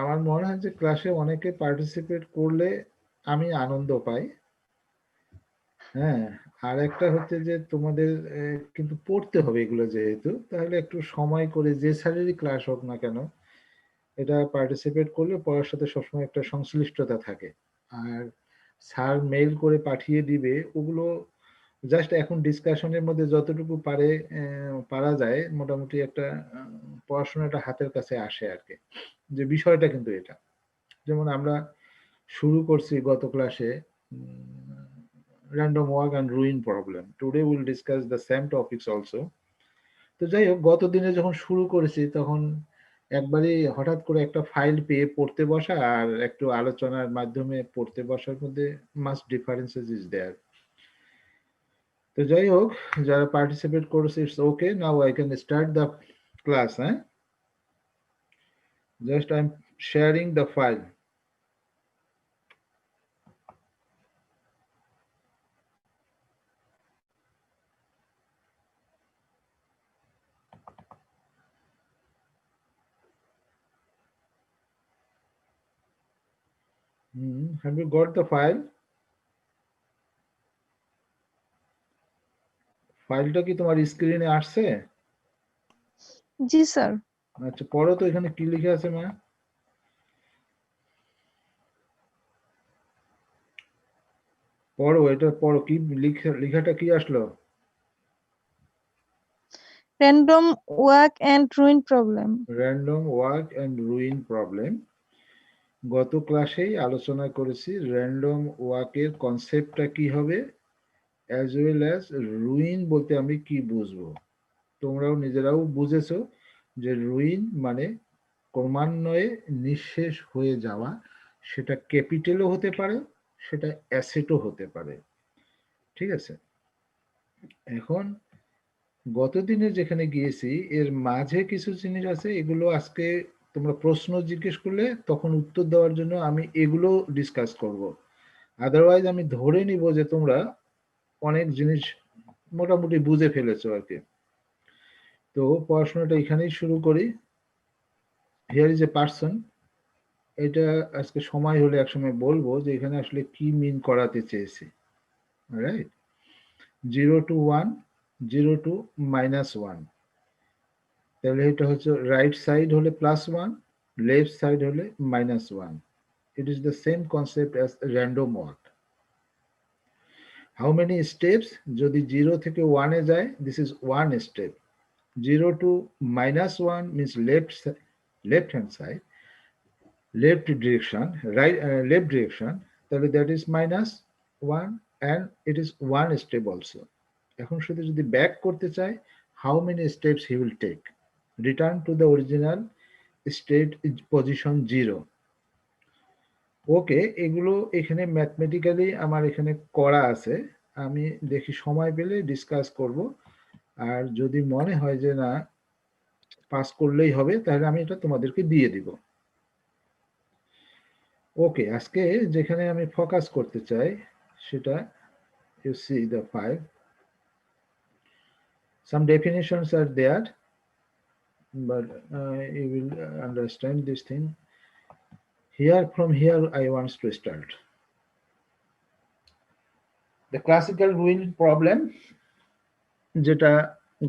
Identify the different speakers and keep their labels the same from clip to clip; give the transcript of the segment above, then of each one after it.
Speaker 1: আমার মনে হয় যে ক্লাসে অনেকে পার্টিসিপেট করলে আমি আনন্দ পাই। হ্যাঁ, আর একটা হচ্ছে যে তোমাদের কিন্তু পড়তে হবে এগুলো, যেহেতু তাহলে একটু সময় করে যে স্যারেরই ক্লাস হোক না কেন, এটা পার্টিসিপেট করলে পড়ার সাথে সবসময় একটা সংশ্লিষ্টতা থাকে। আর স্যার মেইল করে পাঠিয়ে দিবে ওগুলো জাস্ট এখন ডিসকাশনের মধ্যে যতটুকু পারা যায় মোটামুটি একটা পড়াশোনাটা হাতের কাছে আসে আর কি। যে বিষয়টা কিন্তু এটা, যেমন আমরা শুরু করছি গত ক্লাসে random walk and ruin problem. Today we'll discuss the same topics also. তো যাই হোক, গত দিনে যখন শুরু করেছি তখন একবারই হঠাৎ করে একটা ফাইল পেয়ে পড়তে বসা আর একটু আলোচনার মাধ্যমে পড়তে বসার মধ্যে মাস্ট ডিফারেন্সেস ইজ দেয়ার। তো যাই হোক, যারা পার্টিসিপেট করেছে it's okay, now I can start the class. হ্যাঁ, just I am sharing the file. Have you got the file? ফাইলটা কি তোমার স্ক্রিনে আসছে?
Speaker 2: জি স্যার।
Speaker 1: আচ্ছা, পড়ো তো, এখানে কি লিখে আছে মা? পড়ো, এটা পড়ো, কি লেখাটা কি আসলো?
Speaker 2: Random walk and ruin problem.
Speaker 1: Random walk and ruin problem. গত ক্লাসেই আলোচনা করেছি র্যান্ডম ওয়াকের কনসেপ্টটা কি হবে, অ্যাজ ওয়েল অ্যাজ রুইন বলতে আমি কি বুঝবো। তোমরাও নিজেরাও বুঝেছো যে রুইন মানে ক্রমান্বয়ে নিঃশেষ হয়ে যাওয়া, সেটা ক্যাপিটালও হতে পারে, সেটা অ্যাসেটও হতে পারে। ঠিক আছে, এখন গতদিনে যেখানে গিয়েছি এর মাঝে কিছু জিনিস আছে, এগুলো আজকে তোমরা প্রশ্ন জিজ্ঞেস করলে তখন উত্তর দেওয়ার জন্য আমি এগুলো ডিসকাস করব। আদারওয়াইজ আমি ধরে নিব যে তোমরা অনেক জিনিস মোটামুটি বুঝে ফেলেছো আর কি। তো পড়াশোনাটা এখানেই শুরু করি। Here is a person. এটা আজকে সময় হলে একসময় বলবো যে এখানে আসলে কি মিন করাতে চেয়েছি। Right, 0 to 1, 0 to -1। তাহলে এটা হচ্ছে রাইট সাইড হলে +1, লেফট সাইড হলে -1। It is the same concept as random walk. How many steps? যদি 0 থেকে 1 এ যায়, this is 1 step. 0 to -1 means left hand side, left direction, right, left direction, তাহলে that is -1 and it is 1 step also. এখন শুধু যদি back করতে চাই, how many steps he will take? Return to the original state position 0. ওকে, এগুলো এখানে mathematically আমার এখানে করা আছে, আমি দেখি সময় পেলে ডিসকাস করব। আর যদি মনে হয় যে না পাস করলেই হবে, তাহলে আমি এটা তোমাদেরকে দিয়ে দিব। ওকে, আজকে যেখানে আমি ফোকাস করতে চাই সেটা, you see the file, some definitions are there, but you will understand this thing here. From here I want to start the classical ruin problem, যেটা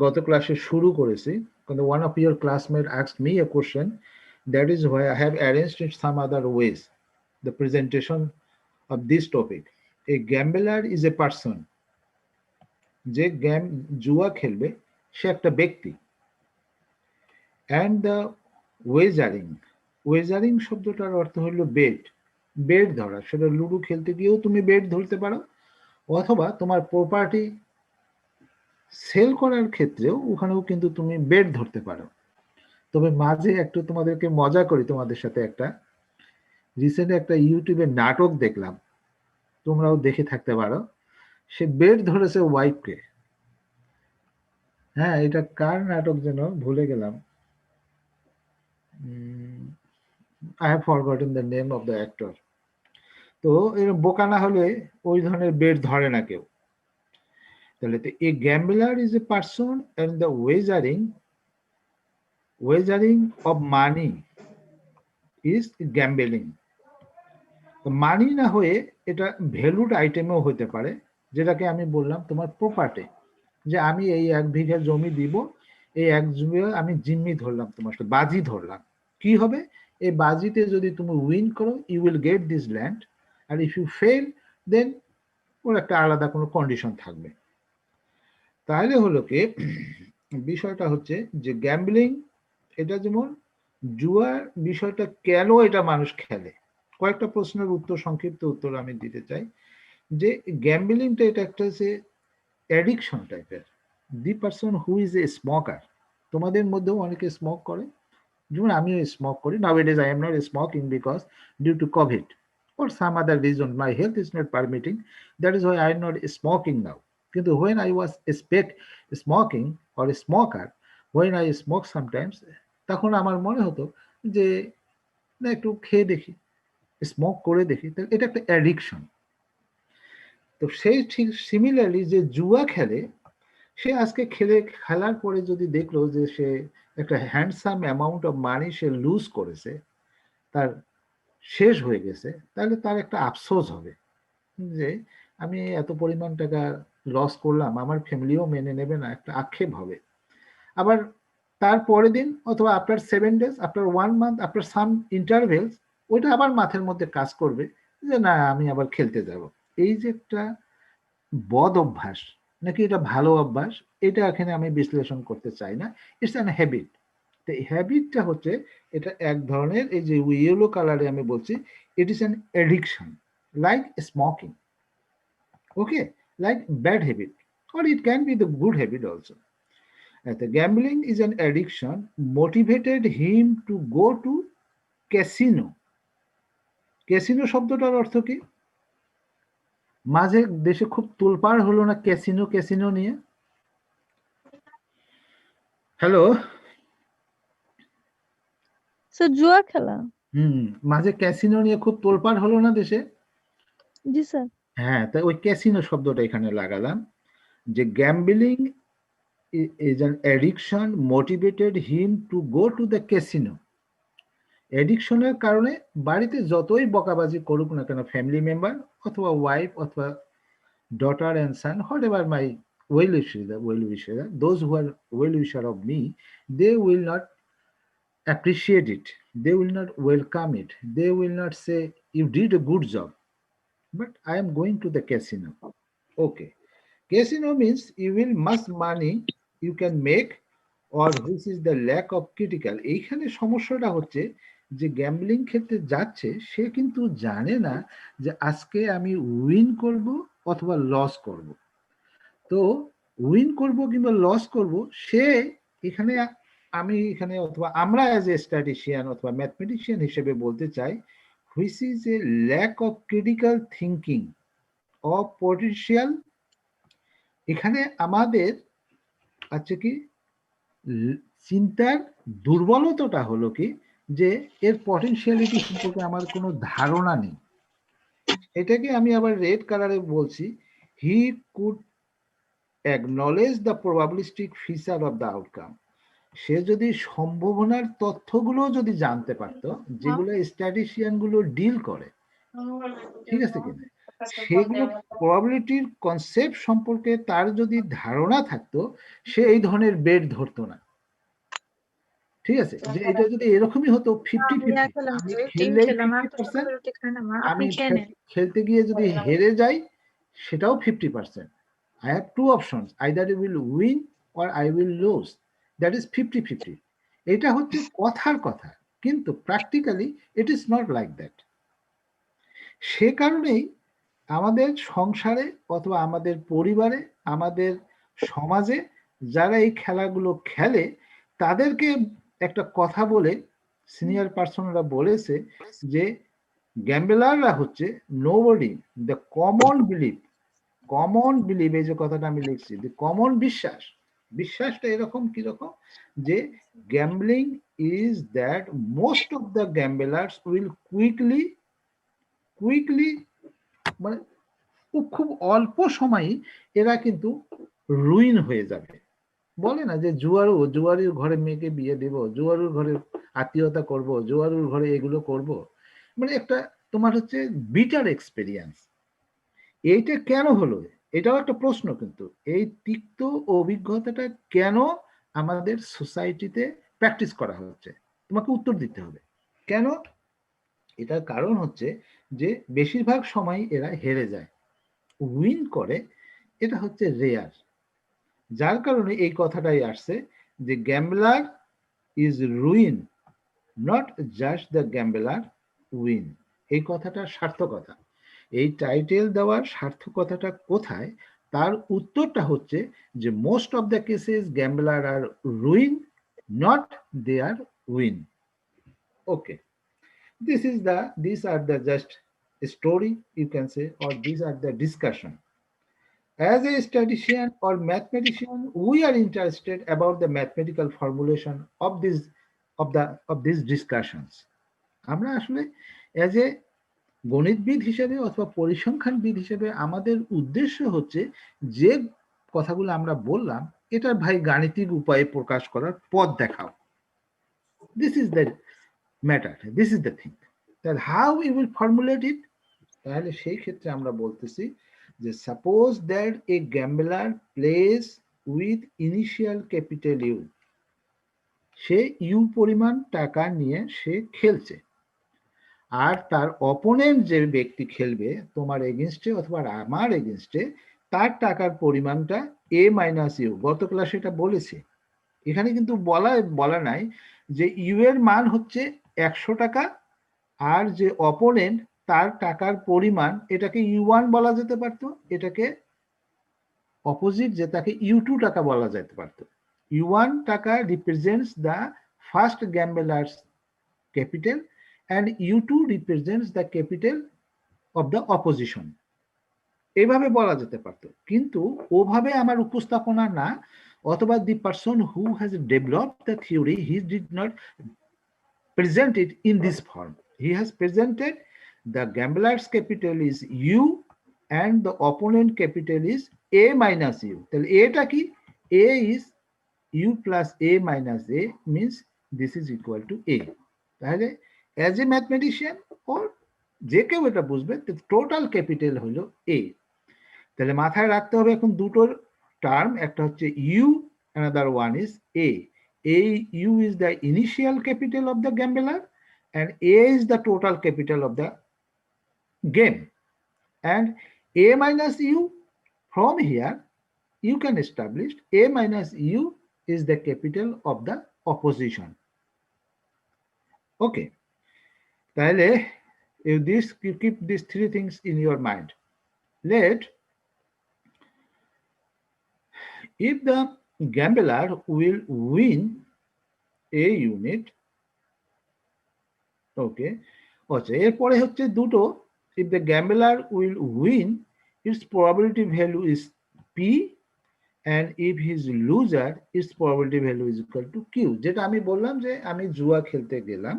Speaker 1: গত ক্লাসে শুরু করেছি। কিন্তু one of your classmates asked me a question, that is why I have arranged it some other ways the presentation of this topic. A gambler is a person. যে জুয়া খেলবে সে একটা ব্যক্তি। and the wagering, ওয়েজারিং শব্দটার অর্থ হলো bet, bet ধরা। সেটা লুডো খেলতে গিয়েও তুমি বেট ধরতে পারো, অথবা তোমার প্রপার্টি সেল করার ক্ষেত্রেও ওখানেও কিন্তু তুমি বেট ধরতে পারো। তবে মাঝে একটু তোমাদেরকে মজা করি তোমাদের সাথে, একটা রিসেন্ট একটা ইউটিউবে নাটক দেখলাম, তোমরাও দেখে থাকতে পারো। সে বেট ধরেছে ওয়াইফকে। হ্যাঁ, এটা কার নাটক যেন ভুলে গেলাম, I have forgotten the name of the actor. তো এরকম বোকা না হলে ওই ধরনের বেট ধরে না কেউ। তাহলে তো a gambler is a person and the wagering of money is gambling. Money না হয়ে এটা ভ্যালুড আইটেমও হতে পারে, যেটাকে আমি বললাম তোমার প্রপার্টি, যে আমি এই 1 বিঘা জমি দিব, এই 1 জমি আমি জিম্মি ধরলাম, তোমার সাথে বাজি ধরলাম। কি হবে, এই বাজিতে যদি তুমি উইন করো you will get this land, আর ইফ ইউ ফেল দেন ওর একটা আলাদা কোনো কন্ডিশন থাকবে। তাহলে হলো কি বিষয়টা হচ্ছে যে গ্যাম্বলিং, এটা যেমন জুয়ার বিষয়টা কেন এটা মানুষ খেলে, কয়েকটা প্রশ্নের উত্তর, সংক্ষিপ্ত উত্তর আমি দিতে চাই। যে গ্যাম্বলিংটা এটা একটা যে অ্যাডিকশন টাইপের। The person who is a smoker, তোমাদের মধ্যেও অনেকে স্মোক করে, যেমন আমিও স্মোক করি। Nowadays I am not smoking because due to COVID or some other reason my health is not permitting, that is why I am not smoking now. কিন্তু when I was smoking or a smoker, when I smoke sometimes, তখন আমার মনে হতো যে না একটু খেয়ে দেখি, স্মোক করে দেখি, এটা একটা অ্যাডিকশন। তো সেই ঠিক সিমিলারলি যে জুয়া খেলে, সে আজকে খেলার পরে যদি দেখলো যে সে একটা হ্যান্ডসাম অ্যামাউন্ট অফ মানি সে লুজ করেছে, তার শেষ হয়ে গেছে, তাহলে তার একটা আফসোস হবে যে আমি এত পরিমাণ টাকা লস করলাম, আমার ফ্যামিলিও মেনে নেবে না, একটা আক্ষেপ হবে। আবার তার পরের দিন অথবা after 7 days, after 1 month, after some intervals, ওইটা আবার মাথার মধ্যে কাজ করবে যে না আমি আবার খেলতে যাব। এই যে একটা বদ অভ্যাস নাকি এটা ভালো অভ্যাস, এটা এখানে আমি বিশ্লেষণ করতে চাই না। It's an habit. তো এই হ্যাবিটটা হচ্ছে এটা এক ধরনের, এই যে ইয়েলো কালারে আমি বলছি, it is an addiction like smoking, okay, like bad habit, or it can be the good habit also. The gambling is an addiction motivated him to go to casino. Casino শব্দটার অর্থ কি? মাঝে দেশে খুব তোলপাড় হলো না ক্যাসিনো ক্যাসিনো নিয়ে? হ্যালো,
Speaker 2: স্যার জুয়া খেলা।
Speaker 1: মাঝে ক্যাসিনো নিয়ে খুব তোলপাড় হলো না দেশে?
Speaker 2: জি স্যার।
Speaker 1: হ্যাঁ, তাই ওই ক্যাসিনো শব্দটা এখানে লাগালাম, যে gambling is an addiction motivated him to go to the casino. অ্যাডিকশনের কারণে বাড়িতে যতই বকাবাজি করুক না কেন ফ্যামিলি মেম্বার অথবা ওয়াইফ অথবা daughter and son, whatever my well-wisher, those who are well-wisher of me, they will not appreciate it. They will not welcome it. They will not say, you did a good job, but I am going to the casino. Okay. Casino means you will much money you can make, or which is the lack of critical. এইখানে সমস্যাটা হচ্ছে যে gambling খেলতে যাচ্ছে সে কিন্তু জানে না যে আজকে আমি উইন করব অথবা লস করব। তো উইন করব কিংবা লস করব, সে এখানে, আমি এখানে অথবা আমরা অ্যাজ এ স্ট্যাটিশিয়ান অথবা ম্যাথমেটিশিয়ান হিসেবে বলতে চাই, which is a lack of critical thinking of potential. এখানে আমাদের আছে কি চিন্তার দুর্বলতাটা হলো কি যে এর পটেনশিয়ালিটি সম্পর্কে আমার কোনো ধারণা নেই। এটাকে আমি আবার রেড কালারে বলছি, he could acknowledge the probabilistic feature of the outcome. সে যদি সম্ভাবনার তথ্যগুলো যদি জানতে পারতো যেগুলো স্ট্যাটিশিয়ান গুলো ডিল করে, ঠিক আছে কিনা, সেগুলো প্রবাবিলিটির কনসেপ্ট সম্পর্কে তার যদি ধারণা থাকতো, সে এই ধরনের বেড ধরতো না। ঠিক আছে, যে এটা যদি এরকমই হতো 50-50, আমি খেললেই 50%, আমি খেলতে গিয়ে যদি হেরে যাই সেটাও 50%, I have two options, either I will win or I will lose, that is 50-50. এটা হচ্ছে কথার কথা, কিন্তু practically it is not like that. সে কারণেই আমাদের সংসারে অথবা আমাদের পরিবারে, আমাদের সমাজে যারা এই খেলাগুলো খেলে তাদেরকে একটা কথা বলে সিনিয়র পার্সনরা বলেছে যে গ্যাম্বলাররা হচ্ছে নোবডি, দ্য কমন বিলিভ, এই যে কথাটা আমি লিখছি, দ্য কমন বিশ্বাস, বিশ্বাসটা এরকম কিরকম যে gambling is that most of the gamblers will quickly মানে খুব অল্প সময়ই এরা কিন্তু রুইন হয়ে যাবে। বলে না যে জুয়ারির ঘরে মেয়েকে বিয়ে দেব, জুয়ারুর ঘরে আত্মীয়তা করব, জুয়ারুর ঘরে এগুলো করব, মানে একটা তোমার হচ্ছে বিটার এক্সপেরিয়েন্স। এইটা কেন হলো, এটাও একটা প্রশ্ন। কিন্তু এই তিক্ত অভিজ্ঞতাটা কেন আমাদের সোসাইটিতে প্র্যাকটিস করা হচ্ছে, তোমাকে উত্তর দিতে হবে কেন। এটার কারণ হচ্ছে যে বেশিরভাগ সময় এরা হেরে যায়, উইন করে, এটা হচ্ছে রেয়ার। যার কারণে এই কথাটাই আসছে যে gambler is ruin, not just the gambler win. এই কথাটা সার্থকতা, এই টাইটেল দেওয়ার সার্থকতাটা কোথায়, তার উত্তরটা হচ্ছে যে most of the cases gambler are ruin, not they are win. Okay, these are the just story, you can say, or these are the discussion. As a statistician or mathematician, we are interested about the mathematical formulation of these discussions. আমরা আসলে as a গণিতবিদ হিসেবে অথবা পরিসংখ্যানবিদ হিসেবে আমাদের উদ্দেশ্য হচ্ছে যে কথাগুলো আমরা বললাম এটা ভাই গাণিতিক উপায়ে প্রকাশ করার পথ দেখাও। This is the matter, this is the thing. তাহলে how you will formulate it, তাহলে সেই ক্ষেত্রে আমরা বলতেছি যে suppose that a gambler place with initial capital U, সে ইউ পরিমাণ টাকা নিয়ে সে খেলছে, আর তার অপোনেন্ট যে ব্যক্তি খেলবে তোমার এগেনস্টে অথবা আমার এগেনস্টে, তার টাকার পরিমাণটা এ মাইনাস ইউ। গত ক্লাসে এটা বলেছে, এখানে কিন্তু বলা নাই যে ইউ এর মান হচ্ছে 100 টাকা, আর যে অপোনেন্ট তার টাকার পরিমাণ, এটাকে ইউ1 বলা যেতে পারতো, এটাকে অপোজিট যে তাকে ইউ2 টাকা বলা যেতে পারতো। ইউ1 টাকা represents the first gambler's capital and U2 represents the capital of the opposition. এইভাবে বলা যেতে পারতো, কিন্তু ওভাবে আমার উপস্থাপনা না, অথবা the person who has developed the theory, he did not present it in this form. He has presented the gambler's capital is U and the opponent capital is A minus U. তাহলে এটা কি, A is U plus A minus A means this is equal to A. তাহলে as a mathematician or যে কেউ এটা বুঝবে, total capital হলো এ। তাহলে মাথায় রাখতে হবে এখন দুটোর টার্ম, একটা হচ্ছে you, another one is a. U is the initial capital of the gambler and A is the total capital of the game. And A minus U, from here you can establish A minus U is the capital of the opposition. Okay. তাহলে you keep these three things in your mind. If the gambler will win a unit, okay, আচ্ছা এরপরে হচ্ছে দুটো, if the gambler will win, its probability value is P, and if his loser, its probability value is equal to Q. যেটা আমি বললাম যে আমি জুয়া খেলতে গেলাম,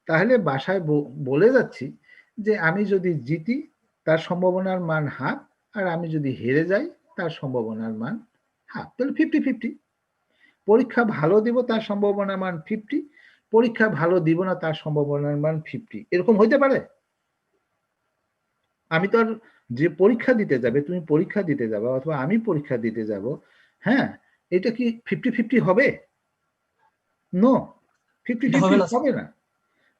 Speaker 1: তাহলে বাসায় বলে যাচ্ছি যে আমি যদি জিতি তার সম্ভাবনার মান হাফ, আর আমি যদি হেরে যাই তার সম্ভাবনার মান হাফ, তাহলে 50-50। পরীক্ষা ভালো দিব তার সম্ভাবনার মান 50, পরীক্ষা ভালো দিব না তার সম্ভাবনার মান 50, এরকম হইতে পারে? আমি তো আর, যে পরীক্ষা দিতে যাবে, তুমি পরীক্ষা দিতে যাবে অথবা আমি পরীক্ষা দিতে যাব, হ্যাঁ, এটা কি 50-50 হবে? নো, 50-50 হবে না।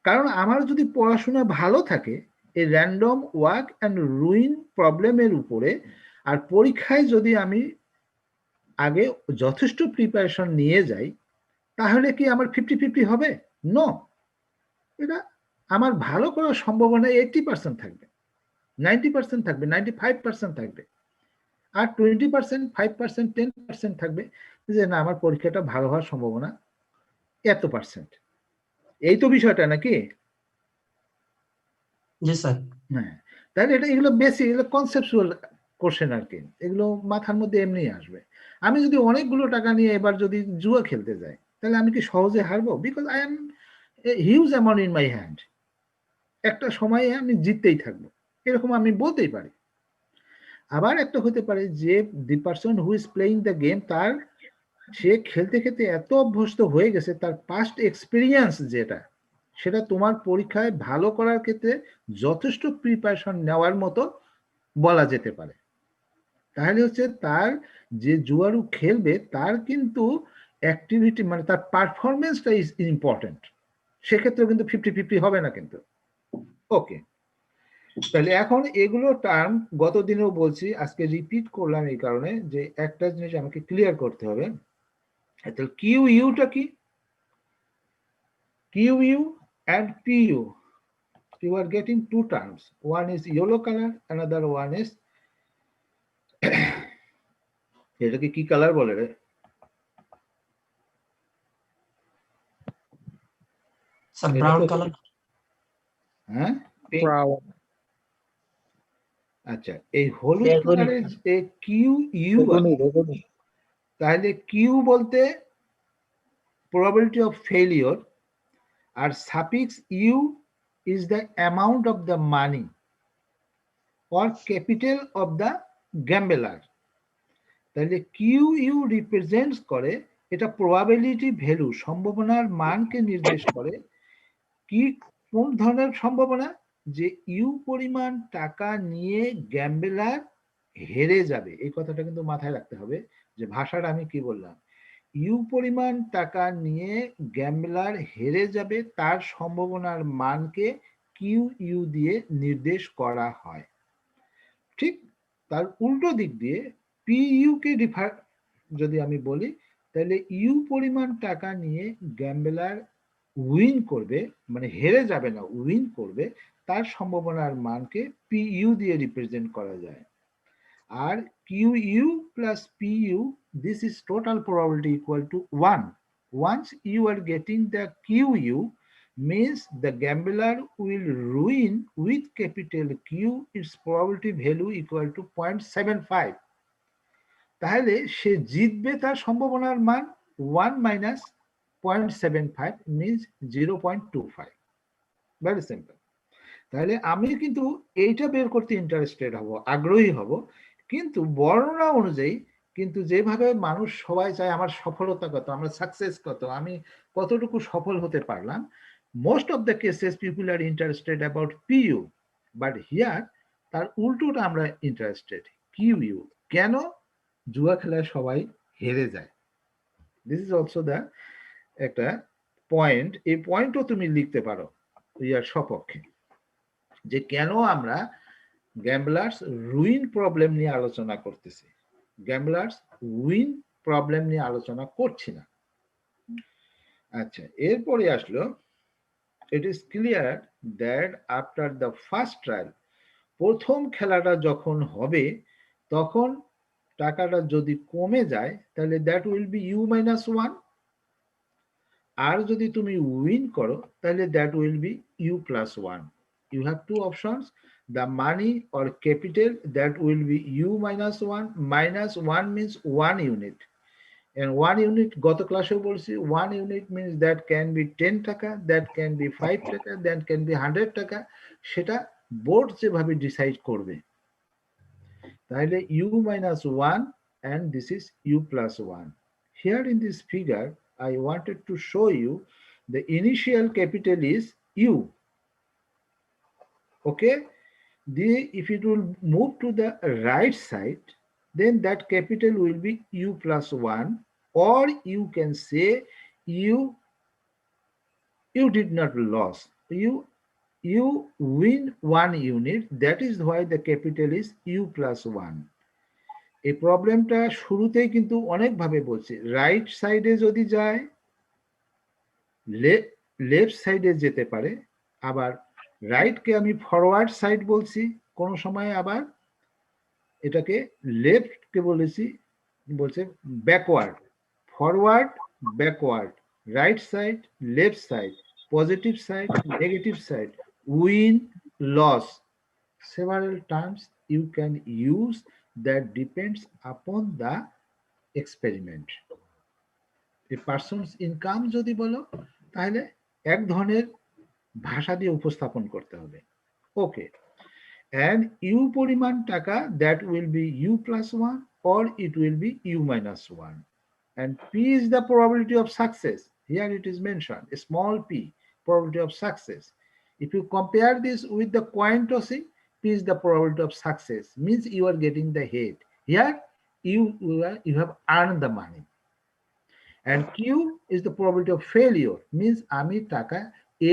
Speaker 1: কারণ আমার যদি পড়াশোনা ভালো থাকে এই র্যান্ডম ওয়াক অ্যান্ড রুইন প্রবলেমের উপরে, আর পরীক্ষায় যদি আমি আগে যথেষ্ট প্রিপারেশন নিয়ে যাই, তাহলে কি আমার 50-50 হবে? নো, এটা আমার ভালো করার সম্ভাবনা 80% থাকবে, 90% থাকবে, 95% থাকবে, আর 20%, 5%, 10% থাকবে যে না আমার পরীক্ষাটা ভালো হওয়ার সম্ভাবনা এত পার্সেন্ট। এই তো বিষয়টা নাকি?
Speaker 3: জি স্যার।
Speaker 1: হ্যাঁ, তাহলে এগুলো বেসিক, এগুলো কনসেপচুয়াল কোশ্চেন আর কি, এগুলো মাথার মধ্যে এমনি আসবে। আমি যদি অনেকগুলো টাকা নিয়ে এবার যদি জুয়া খেলতে যাই, তাহলে আমি কি সহজে হারবো? Because I am huge amount in my hand, একটা সময়ে আমি জিততেই থাকবো, এরকম আমি বলতেই পারি। আবার একটা হতে পারে যে the person who is playing the game, তার সে খেলতে খেলতে এত অভ্যস্ত হয়ে গেছে, তার পাস্ট এক্সপিরিয়েন্স যেটা, সেটা তোমার পরীক্ষায় ভালো করার ক্ষেত্রে যথেষ্ট প্রিপারেশন নেওয়ার মতো বলা যেতে পারে। তাহলে হচ্ছে তার যে জুয়ারু খেলবে তার কিন্তু অ্যাক্টিভিটি মানে তার পারফরমেন্সটা ইজ ইম্পর্টেন্ট। সেক্ষেত্রে কিন্তু 50-50 হবে না কিন্তু। ওকে, তাহলে এখন এগুলো টার্ম গত দিনেও বলছি, আজকে রিপিট করলাম এই কারণে যে একটা জিনিস আমাকে ক্লিয়ার করতে হবে। তাহলে কিউ ইউটা কি? QU and PU, you are getting two terms. One is yellow color, another one is এটাকে কি কালার বলে রে?
Speaker 3: Sir brown colour.
Speaker 1: হ্যাঁ,
Speaker 2: Brown.
Speaker 1: আচ্ছা, এই হলুদ কালারের যে QU, তাহলে কিউ বলতে probability of failure, আর suffix u is the amount of the money or capital of the gambler. তাহলে QU রিপ্রেজেন্টস করে, এটা প্রবাবিলিটি ভ্যালু, সম্ভাবনার মানকে নির্দেশ করে। কি কোন ধরনের সম্ভাবনা? যে ইউ পরিমাণ টাকা নিয়ে গ্যাম্বেলার হেরে যাবে। এই কথাটা কিন্তু মাথায় রাখতে হবে যে ভাষাটা আমি কি বললাম। ইউ পরিমাণ টাকা নিয়ে গ্যাম্বেলার হেরে যাবে, তার সম্ভাবনার মানকে কিউ ইউ দিয়ে নির্দেশ করা হয়। ঠিক তার উল্টো দিক দিয়ে পিইউ কে রিফার যদি আমি বলি, তাহলে ইউ পরিমাণ টাকা নিয়ে গ্যাম্বেলার উইন করবে, মানে হেরে যাবে না, উইন করবে, তার সম্ভাবনার মানকে পিইউ দিয়ে রিপ্রেজেন্ট করা যায়। আর QU plus PU, this is total probability equal to 1. Once you are getting the QU, means the gambler will ruin with capital Q, its probability value equal to 0.75. তাহলে সে জিতবে তার সম্ভাবনার মান 1 minus 0.75 means 0.25. Very simple. তাহলে আমি কিন্তু এইটা বের করতে ইন্টারেস্টেড হব, আগ্রহী হব, কিন্তু বর্ণনা অনুযায়ী কিন্তু যেভাবে মানুষ সবাই চায় আমার সফলতা কত, আমার সাকসেস কত, আমি কতটুকু সফল হতে পারলাম, most of the cases people are interested about PU, but here তার উল্টোটা আমরা ইন্টারেস্টেড কিউইউ। কেন জুয়া খেলায় সবাই হেরে যায়? দিস ইজ অলসো দ্য একটা পয়েন্ট, এই পয়েন্টও তুমি লিখতে পারো ইয়ার সপক্ষে, যে কেন আমরা গ্যাম্বলার্স রুইন প্রবলেম নিয়ে আলোচনা করতেছি, গ্যাম্বলার্স উইন প্রবলেম নিয়ে আলোচনা করছি না। আচ্ছা, এরপরে আসলো, it is clear that after the first trial, প্রথম খেলাটা যখন হবে তখন টাকাটা যদি কমে যায় তাহলে that will be U minus 1, আর যদি তুমি উইন করো তাহলে that will be U plus 1. You have two options, the money or capital, that will be u minus 1. Minus 1 means 1 unit, and 1 unit গত ক্লাসেও বলছি 1 unit means that can be 10 টাকা, that can be 5 টাকা, that can be 100 টাকা, সেটা board যেভাবে decide করবে। তাহলে u minus 1 and this is u plus 1. Here in this figure I wanted to show you the initial capital is u. Okay, if it will move to the right side, then that capital will be u plus 1, or you can say you did not lose, you win 1 unit, that is why the capital is u plus 1. এই প্রবলেমটা শুরুতেই কিন্তু অনেকভাবে বলছি, right সাইডে যদি যায় left সাইডে যেতে পারে, আবার রাইটকে আমি ফরওয়ার্ড সাইড বলছি, কোন সময় আবার এটাকে লেফটকে বলছে backward, forward backward, right side left side, positive side negative side, win loss, several terms you can use that depends upon the experiment. A person's income যদি বলো তাহলে এক ধরনের ভাষা দিয়ে উপস্থাপন করতে হবে। ওকে, and u পরিমাণ টাকা, that will be u plus 1 or it will be u minus 1. and P is the probability of success. Here it is mentioned, a small p, probability of success. If you compare this with the coin tossing, P is the probability of success, means you are getting the head. Here you have earned the money. And Q is the probability of failure, means আমি টাকা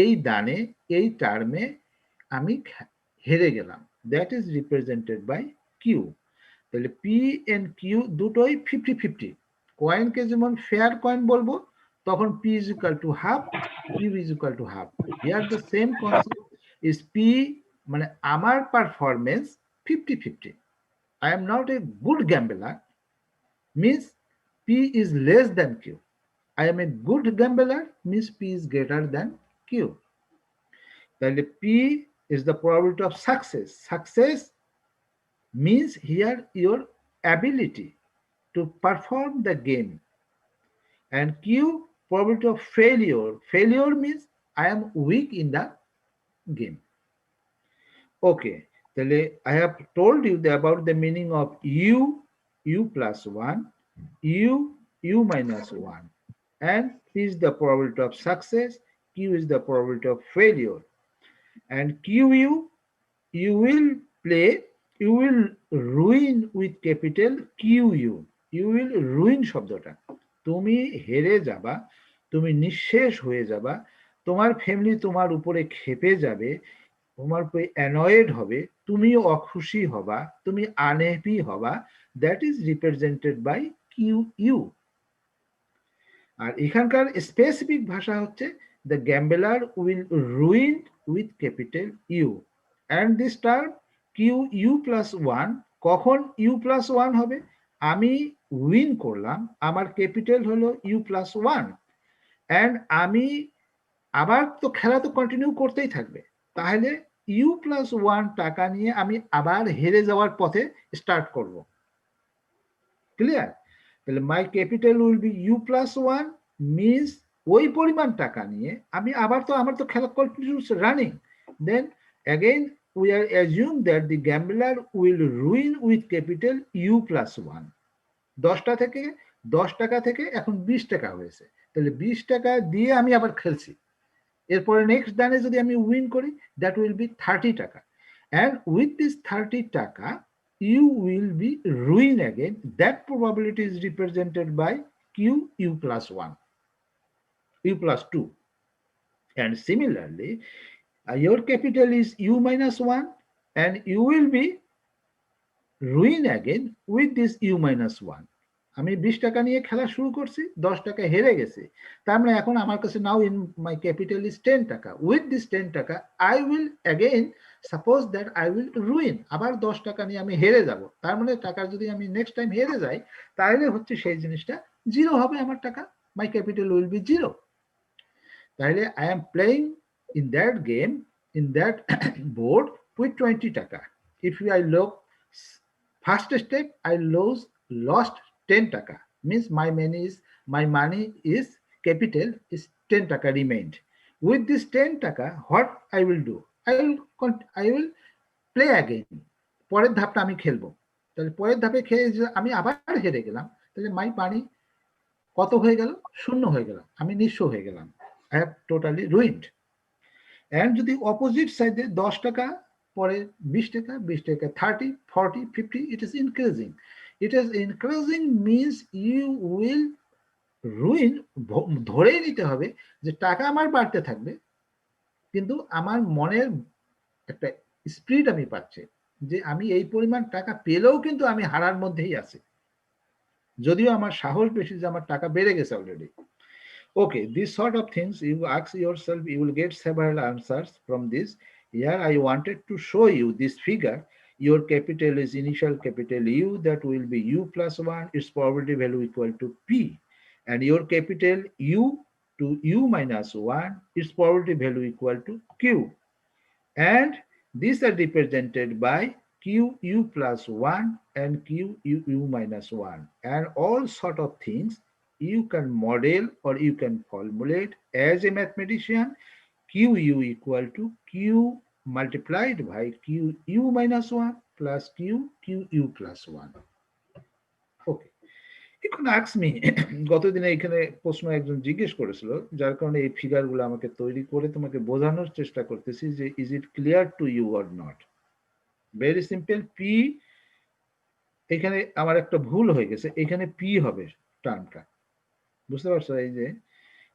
Speaker 1: এই দানে এই টার্মে আমি হেরে গেলাম, that is represented by Q. তাহলে পি এন্ড কিউ দুটোই 50-50। কয়েনকে যেমন ফেয়ার কয়েন বলবো তখন P is equal to half, Q is equal to half. Here the same concept is P, মানে আমার performance 50-50। I am not a good gambler, means P is less than Q. I am a good gambler, means P is greater than Q. তাহলে P is the probability of success. Success means here your ability to perform the game. And Q, probability of failure. Failure means I am weak in the game. Okay, তাহলে I have told you about the meaning of u plus 1, u minus 1, and P is the probability of success, Q is the probability of failure. And QU, you will play, you will ruin with capital QU. You will ruin শব্দটা, তুমি হেরে যাবা, তুমি নিঃশেষ হয়ে যাবা, তোমার family তোমার উপরে ক্ষেপে যাবে, তোমার উপরে অ্যানয়েড হবে, তুমিও অখুশি হবা, তুমি আনহ্যাপি হবা, that is represented by QU। আর এখানকার স্পেসিফিক ভাষা হচ্ছে the gambler will ruin with capital U. And this term Q U plus one, কখন ইউ প্লাস ওয়ান হবে? আমি উইন করলাম, আমার ক্যাপিটাল হলো ইউ প্লাস ওয়ান, অ্যান্ড আমি আবার তো খেলা তো কন্টিনিউ করতেই থাকবে, তাহলে ইউ প্লাস ওয়ান টাকা নিয়ে আমি আবার হেরে যাওয়ার পথে স্টার্ট করব। ক্লিয়ার? তাহলে my capital will be U plus one, means ওই পরিমাণ টাকা নিয়ে আমি আবার তো আমার তো খেলা continuous running, then again we are assume that the gambler will ruin with capital u plus 1। 10 টাকা থেকে এখন 20 টাকা হয়েছে, তাহলে 20 টাকা দিয়ে আমি আবার খেলছি, এরপরে নেক্সট দানে যদি আমি উইন করি দ্যাট উইল বি 30 টাকা, and with this 30 টাকা you will be ruin again. That probability is represented by q u plus 1, u plus 2. And similarly, your capital is u minus 1, and you will be ruin again with this u minus 1. আমি 20 টাকা নিয়ে খেলা শুরু করছি, 10 টাকা হেরে গেছি, তার মানে এখন আমার কাছে নাও ইন মাই ক্যাপিটাল ইজ 10 টাকা। উইথ দিস 10 টাকা I will again suppose that I will ruin, আবার 10 টাকা নিয়ে আমি হেরে যাব, তার মানে টাকা যদি আমি নেক্সট টাইম হেরে যাই তাহলে হচ্ছে সেই জিনিসটা জিরো হবে, আমার টাকা, মাই ক্যাপিটাল উইল বি জিরো। তাহলে I am playing in that game, in that board with 20 taka. If I look first step, I lost 10 taka. Means my money is capital is 10 taka remained. With this 10 taka, what I will do? I will play again. পরের ধাপটা আমি খেলবো, তাহলে পরের ধাপে খেলে আমি আবার হেরে গেলাম, তাহলে মাই মানি কত হয়ে গেল? শূন্য হয়ে গেল, আমি নিঃস্ব হয়ে গেলাম, I have totally ruined. And যদি অপোজিট সাইডে 10 টাকা পরে 20 টাকা, 20 টাকা 30, 40, 50, it is increasing. It is increasing means you will ruin, ধরেই নিতে হবে যে টাকা আমার বাড়তে থাকবে, কিন্তু আমার মনের একটা স্পিরিট আমি পাচ্ছি যে আমি এই পরিমাণ টাকা পেলেও কিন্তু আমি হারার মধ্যেই আছি, যদিও আমার সাহস বেশি যে আমার টাকা বেড়ে গেছে already. Okay, these sort of things you ask yourself, you will get several answers from this. Here I wanted to show you this figure. Your capital is initial capital U, that will be U plus 1, its probability value equal to P. And your capital U to U minus 1, its probability value equal to Q. And these are represented by Q U plus 1 and Q U minus 1. And all sort of things you can model or you can formulate as a mathematician. QU equal to Q multiplied by QU minus 1 plus QU plus 1. Okay. এখন ask me গতদিনে এখানে প্রশ্ন একজন জিজ্ঞেস করেছিল, যার কারণে এই ফিগারগুলো আমাকে তৈরি করে তোমাকে বোঝানোর চেষ্টা করতেছি যে is it clear to you or not. Very simple. P, এখানে আমার একটা ভুল হয়ে গেছে, এখানে পি হবে টার্মটা, বুঝতে পারছো? এই যে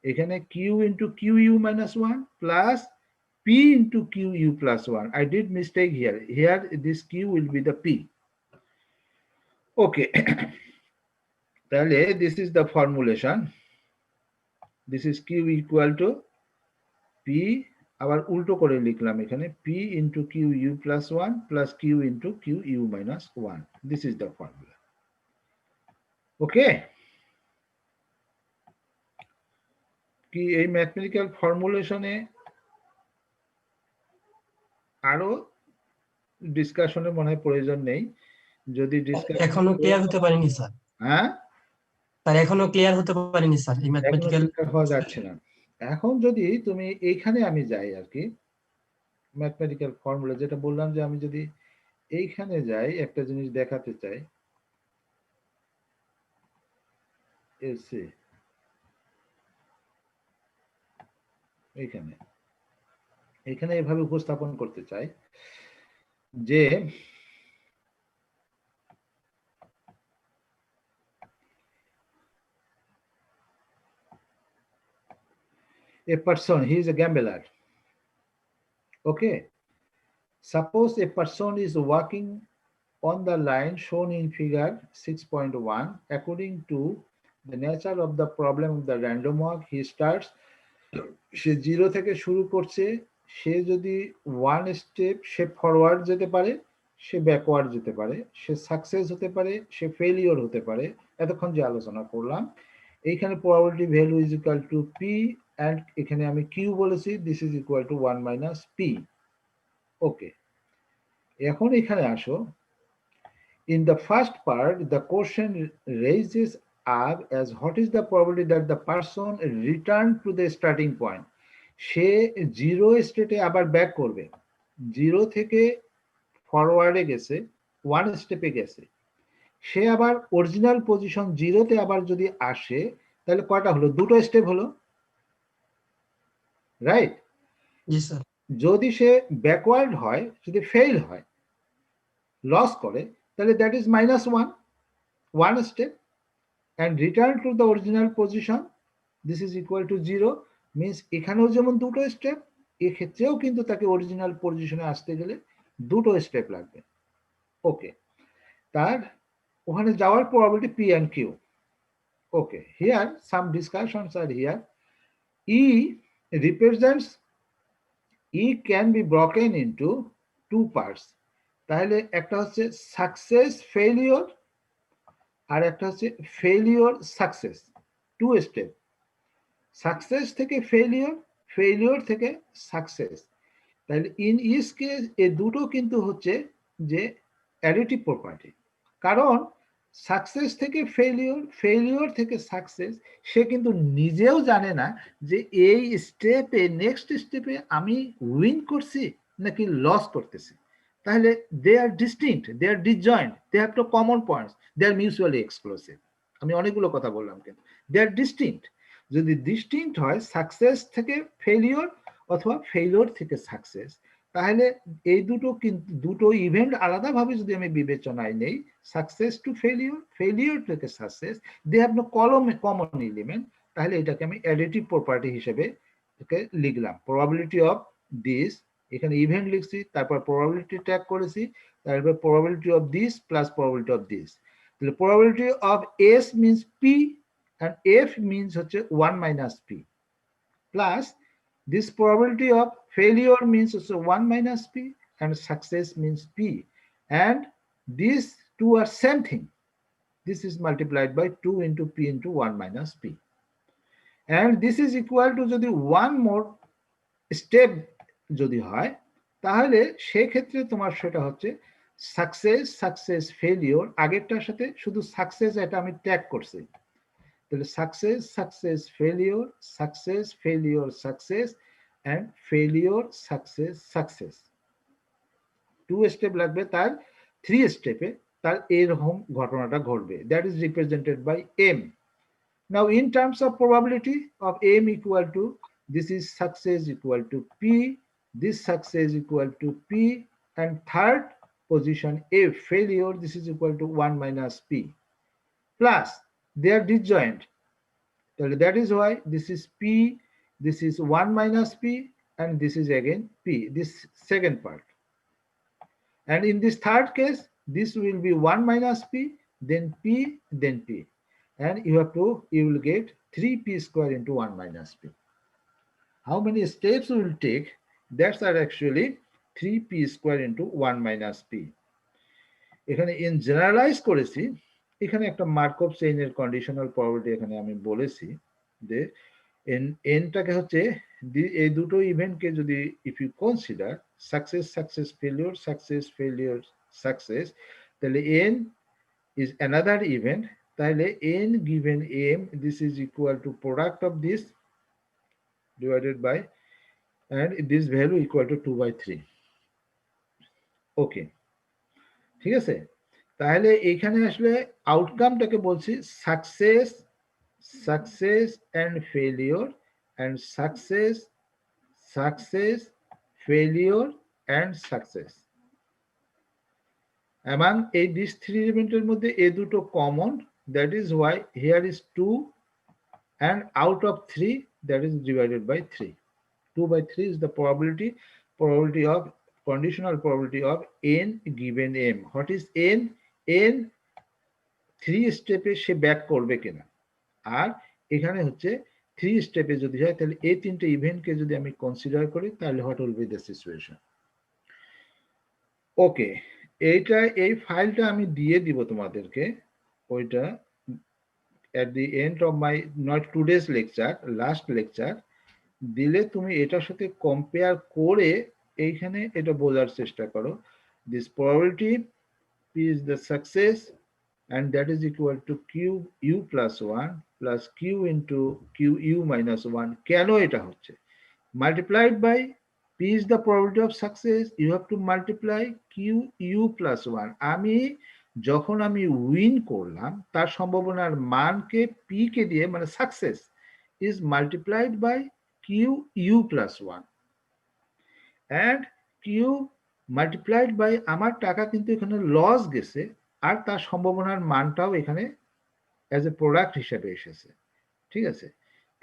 Speaker 1: এখানে Q into Q U minus one plus p into qu plus 1. I did mistake here. Here this q will be the p. Okay. তাহলে this is the formulation. This is q equal to p, আবার উল্টো করে লিখলাম এখানে, p into qu plus 1 plus q into qu minus 1. This is the formula. Okay. কি এই mathematical ফর্মুলেশনে আরো ডিসকাশনের মনে হয় প্রয়োজন নেই। যদি ডিসকাশন
Speaker 3: এখনো ক্লিয়ার হতে পারেনি স্যার।
Speaker 1: হ্যাঁ
Speaker 3: স্যার এখনো ক্লিয়ার হতে পারেনি স্যার এই ম্যাথমেটিক্যাল
Speaker 1: হওয়া যাচ্ছে না। এখন যদি তুমি এইখানে আমি যাই আর কি, ম্যাথমেটিক্যাল ফর্মুলা যেটা বললাম, যে আমি যদি এইখানে যাই একটা জিনিস দেখাতে চাই, এসে এইখানে এখানে এভাবে উপস্থাপন করতে চাই যে a person, he is a gambler. Okay, suppose a person is walking on the line shown in figure 6.1. According to the nature of the problem of the random walk, he starts, say zero থেকে শুরু করছে, সে যদি one step সে forward যেতে পারে, সে backward যেতে পারে, সে success হতে পারে, সে ফেলিওর হতে পারে। এতক্ষণ যে আলোচনা করলাম, এইখানে probability value is equal to P, and এখানে আমি কিউ বলেছি, this is equal to 1 minus P. Okay, এখন এখানে আসো। In the first part, the question raises up as what is the probability that the person return to the starting point. Say zero স্টেটে আবার back করবে, zero থেকে ফরওয়ার্ডে গেছে, one স্টেপে গেছে, সে আবার অরিজিনাল পজিশন জিরোতে আবার যদি আসে, তাহলে কয়টা হলো? দুটো স্টেপ হলো, রাইট?
Speaker 3: জি স্যার।
Speaker 1: যদি সে ব্যাকওয়ার্ড হয়, যদি ফেল হয়, লস করে, তাহলে that is minus one, one step, and return to the original position, this is equal to 0, means এখানেও যেমন দুটো স্টেপ, এক্ষেত্রেও কিন্তু তাকে অরিজিনাল পজিশনে আসতে গেলে দুটো স্টেপ লাগবে। ওকে, তার ওখানে যাওয়ার probability P and Q. Okay, here some discussions are here. E represents, E can be broken into two parts. তাহলে একটা হচ্ছে সাকসেস ফেলিওর, আর একটা হচ্ছে failure success, two step. Success থেকে ফেলিওর, ফেলিওর থেকে সাকসেস। তাহলে ইন ইস কেস এই দুটো কিন্তু হচ্ছে যে অ্যাডিটিভ প্রপার্টি, কারণ সাকসেস থেকে ফেলিওর, ফেলিওর থেকে সাকসেস, সে কিন্তু নিজেও জানে না যে এই স্টেপে, নেক্সট স্টেপে আমি উইন করছি নাকি লস করতেছি। তাহলে they are distinct, they are disjoint, they have two common points, they are mutually exclusive. আমি অনেকগুলো কথা বললাম, কিন্তু দে আর ডিস্টিংক্ট। যদি ডিস্টিংক্ট হয় সাকসেস থেকে ফেলিওর অথবা ফেলিওর থেকে সাকসেস, তাহলে এই দুটো কিন্তু দুটো ইভেন্ট আলাদাভাবে যদি আমি বিবেচনায় নেই, সাকসেস টু ফেলিওর, ফেলিওর থেকে success, they have no common element, তাহলে এটাকে আমি অ্যাডিটিভ প্রপার্টি হিসেবে লিখলাম। প্রবাবিলিটি অফ দিস, এখানে ইভেন্ট লিখছি, তারপর প্রবাবিলিটি ট্যাগ করেছি, তারপর probability of this plus probability of this. তাহলে probability of S means P and f means হচ্ছে 1 minus p, plus this probability of failure means also 1 minus p, and success means p, and these two are same thing. This is multiplied by 2 into p into 1 minus p, and this is equal to যদি one more step যদি হয়, তাহলে সেক্ষেত্রে তোমার সেটা হচ্ছে success, success failure, আগেরটার সাথে শুধু সাকসেস এটা আমি ট্যাগ করছি। তাহলে success, success failure, success failure success, and failure success success. Two step লাগবে, তার থ্রি স্টেপে তার এরকম ঘটনাটা ঘটবে। That is represented by M. Now in terms of probability of m equal to, this is success equal to p, this success equal to p, and third position a failure, this is equal to 1 minus p, plus they are disjoint. That is why this is p, this is 1 minus p, and this is again p, this second part. And in this third case, this will be 1 minus p, then p, then p. And you will get 3p square into 1 minus p. How many steps we will take? That's are actually 3p square into 1 minus p. এখানে in generalize করেছি, এখানে একটা Markov চেইনের conditional probability এখানে আমি বলেছি যে এনটাকে হচ্ছে এই দুটো ইভেন্টকে যদি if you consider success success failure success failure success, তাহলে এন is another event, তাহলে n given m, this is equal to product of this divided by, and this value equal to 2/3. ওকে, ঠিক আছে। তাহলে এখানে আসলে আউটকামটাকে বলছি success, success and failure, and success, success, failure and success. Among these three elements মধ্যে এই দুটো common, that is why here is 2, and out of 3 that is divided by 3. 2/3 is the probability of conditional probability of n given m. What is n? n 3 স্টেপে সে back করবে কিনা, আর এখানে হচ্ছে 3 স্টেপে যদি হয় তাহলে এই তিনটে ইভেন্টকে যদি আমি কনসিডার করি তাহলে what will be the situation. Okay, এই ফাইলটা আমি দিয়ে দিব তোমাদেরকে, ওইটা at the end of my not today's lecture, last lecture দিলে তুমি এটার সাথে কম্পেয়ার করে এইখানে এটা বোঝার চেষ্টা করো। this probability p is the success, and that is equal to q u plus 1 plus q into q u minus 1. কেন এটা হচ্ছে? multiplied by p is the probability of success, you have to multiply q u plus 1. যখন আমি win করলাম তার সম্ভাবনার মানকে p কে দিয়ে, মানে success is multiplied by q u plus 1, and q multiplied by আমার টাকা কিন্তু এখানে লস গেছে, আর তার সম্ভাবনার মানটাও এখানে অ্যাজ এ প্রোডাক্ট হিসেবে এসেছে। ঠিক আছে,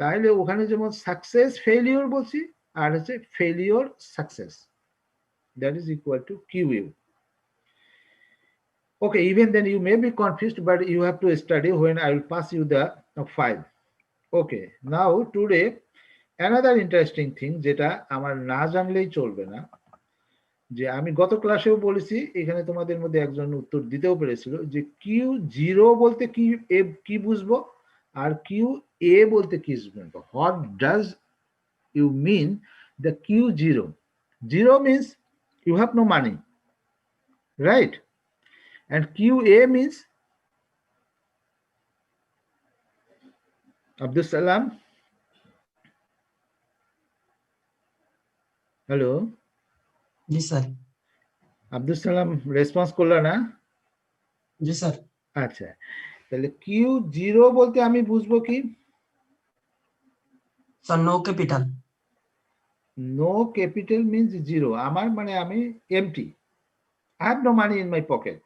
Speaker 1: তাহলে ওখানে যেমন সাকসেস ফেলিওর বলছি, আর হচ্ছে failure success, that is equal to Q U. Okay, even then you may be confused, but you have to study when I will pass you the file. Okay, now today another interesting thing যেটা আমার না জানলেই চলবে না, যে আমি গত ক্লাসেও বলেছি, এখানে তোমাদের মধ্যে একজন উত্তর দিতেও পেরেছিল যে কিউ জিরো বলতে কি বুঝবো, আর কিউ এ বলতে কি বুঝবো। What does you mean the Q zero? Zero means you have no money, right? And QA means Abdul Salam. Hello.
Speaker 3: জি স্যার।
Speaker 1: Abdul Salam রেসপন্স করলো না?
Speaker 3: জি স্যার।
Speaker 1: আচ্ছা, তাহলে কিউ জিরো বলতে আমি বুঝবো কি?
Speaker 3: Sir no capital.
Speaker 1: No capital means zero, আমার মানে আমি empty, I have no money in my pocket,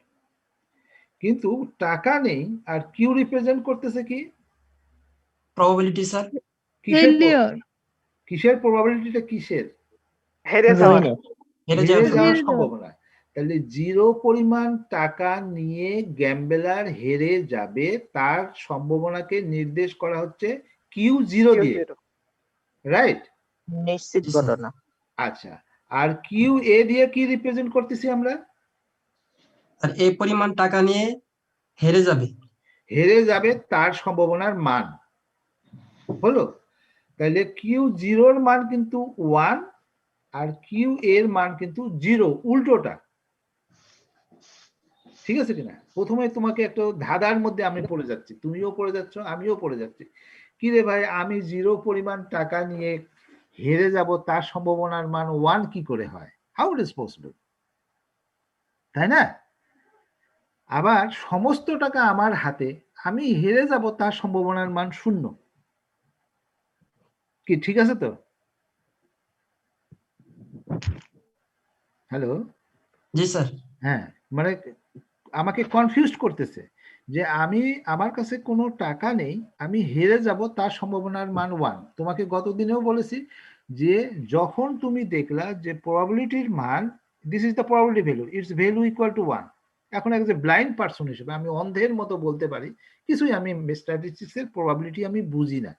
Speaker 1: কিন্তু টাকা নেই। আর কিউ রিপ্রেজেন্ট করতেছে কি?
Speaker 3: Probability sir.
Speaker 2: ফেলিওর,
Speaker 1: কিসের প্রবাবিলিটিটা? কিসের?
Speaker 4: হেরে যাওয়ার
Speaker 1: সম্ভাবনা। তাহলে জিরো পরিমাণ টাকা নিয়ে গ্যাম্বেলার হেরে যাবে, তার সম্ভাবনাকে নির্দেশ করা হচ্ছে কিউ জিরো দিয়ে, রাইট?
Speaker 4: নিশ্চিত ঘটনা।
Speaker 1: আচ্ছা, আর কিউ এ দিয়ে কি রিপ্রেজেন্ট করতেছি আমরা?
Speaker 3: আর এই পরিমাণ টাকা নিয়ে হেরে যাবে
Speaker 1: তার সম্ভাবনার মান হলো। তাহলে কিউ জিরোর মান কিন্তু 1, আর কিউ এর মান কিন্তু 0, উল্টোটা। ঠিক আছে কিনা? প্রথমে তোমাকে একটা ধাঁধার মধ্যে আমি পড়ে যাচ্ছি, তুমিও পড়ে যাচ্ছ, আমিও পড়ে যাচ্ছি। কি রে ভাই, আমি 0 পরিমাণ টাকা নিয়ে হেরে যাব, তার সম্ভাবনার মান 1 কি করে হয়? হাউ ইট ইজ পসিবল, তাই না? আবার সমস্ত টাকা আমার হাতে, আমি হেরে যাব তার সম্ভাবনার মান 0। কি ঠিক আছে তো? হ্যালো,
Speaker 3: জি স্যার।
Speaker 1: হ্যাঁ, মানে আমাকে কনফিউজ করতেছে যে আমার কাছে কোনো টাকা নেই, আমি হেরে যাব তার সম্ভাবনার মান 1। তোমাকে গত দিনেও বলেছি যে যখন তুমি দেখলা যে প্রবাবিলিটির মান, this is the probability value, it's value equal to 1। এখন একজন ব্লাইন্ড পারসন হিসেবে আমি অন্ধের মতো বলতে পারি কিছুই, আমি স্ট্যাটিস্টিক্সের প্রবাবিলিটি আমি বুঝি না,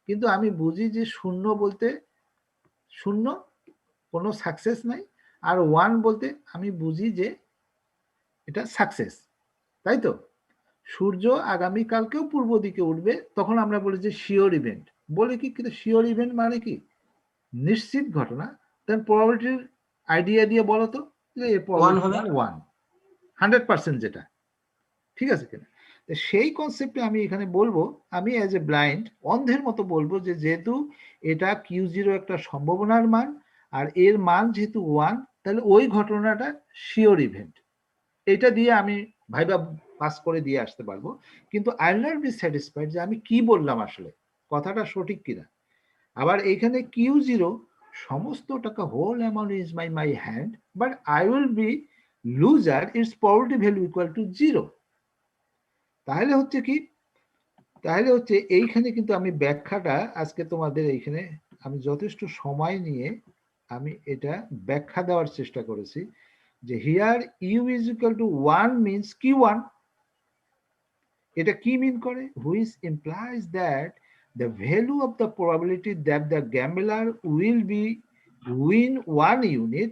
Speaker 1: কিন্তু আমি বুঝি যে 0 বলতে 0, কোনো সাকসেস নাই, আর 1 বলতে আমি বুঝি যে এটা সাকসেস, তাই তো? সূর্য আগামীকালকেও পূর্ব দিকে উঠবে, তখন আমরা বলি যে শিওর ইভেন্ট বলে কি, কিন্তু শিওর ইভেন্ট মানে কি? নিশ্চিত ঘটনা। দেন প্রবাবিলিটির আইডিয়া দিয়ে বলো তো যে এর প্রবাবিলিটি
Speaker 3: হবে
Speaker 1: 1, 100% যেটা, ঠিক আছে কিনা? সেই কনসেপ্টে আমি এখানে বলবো, আমি অ্যাজ এ ব্লাইন্ড অন্ধের মতো বলবো যে যেহেতু এটা Q0 একটা সম্ভাবনার মান, আর এর মান যেহেতু 1, তাহলে ওই ঘটনাটা শিওর ইভেন্ট। এটা দিয়ে আমি ভাইবা পাস করে দিয়ে আসতে পারবো, কিন্তু I will not be satisfied যে আমি কি বললাম আসলে, কথাটা সঠিক কিনা। আবার এখানে Q0 সমস্ত টাকা whole amount is my hand, but I will be loser, it's probability value equal to 0। তাহলে হচ্ছে কি, তাহলে হচ্ছে এইখানে কিন্তু আমি ব্যাখ্যাটা আজকে তোমাদের এইখানে আমি যথেষ্ট সময় নিয়ে আমি এটা ব্যাখ্যা দেওয়ার চেষ্টা করেছি যে here U is equal to 1 means Q1। এটা কি মিন করে? Which implies that the value of the probability that the gambler will be win 1 unit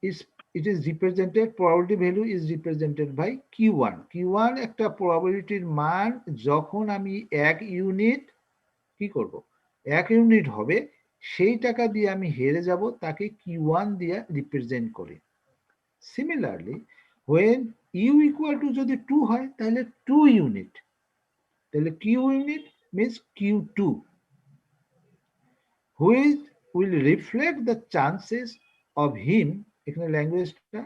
Speaker 1: is, it is represented, probability value is represented by Q1. Q1 একটা প্রবাবিলিটির মান, যখন আমি 1 unit কি করব, 1 unit হবে, সেই টাকা দিয়ে আমি হেরে যাব, তাকে Q1 দিয়ে রিপ্রেজেন্ট করি। Similarly when u equal to যদি 2 হয় তাহলে 2 ইউনিট, তাহলে Q unit means Q2, which will reflect the chances of him, এখানে ল্যাঙ্গুয়েজটা,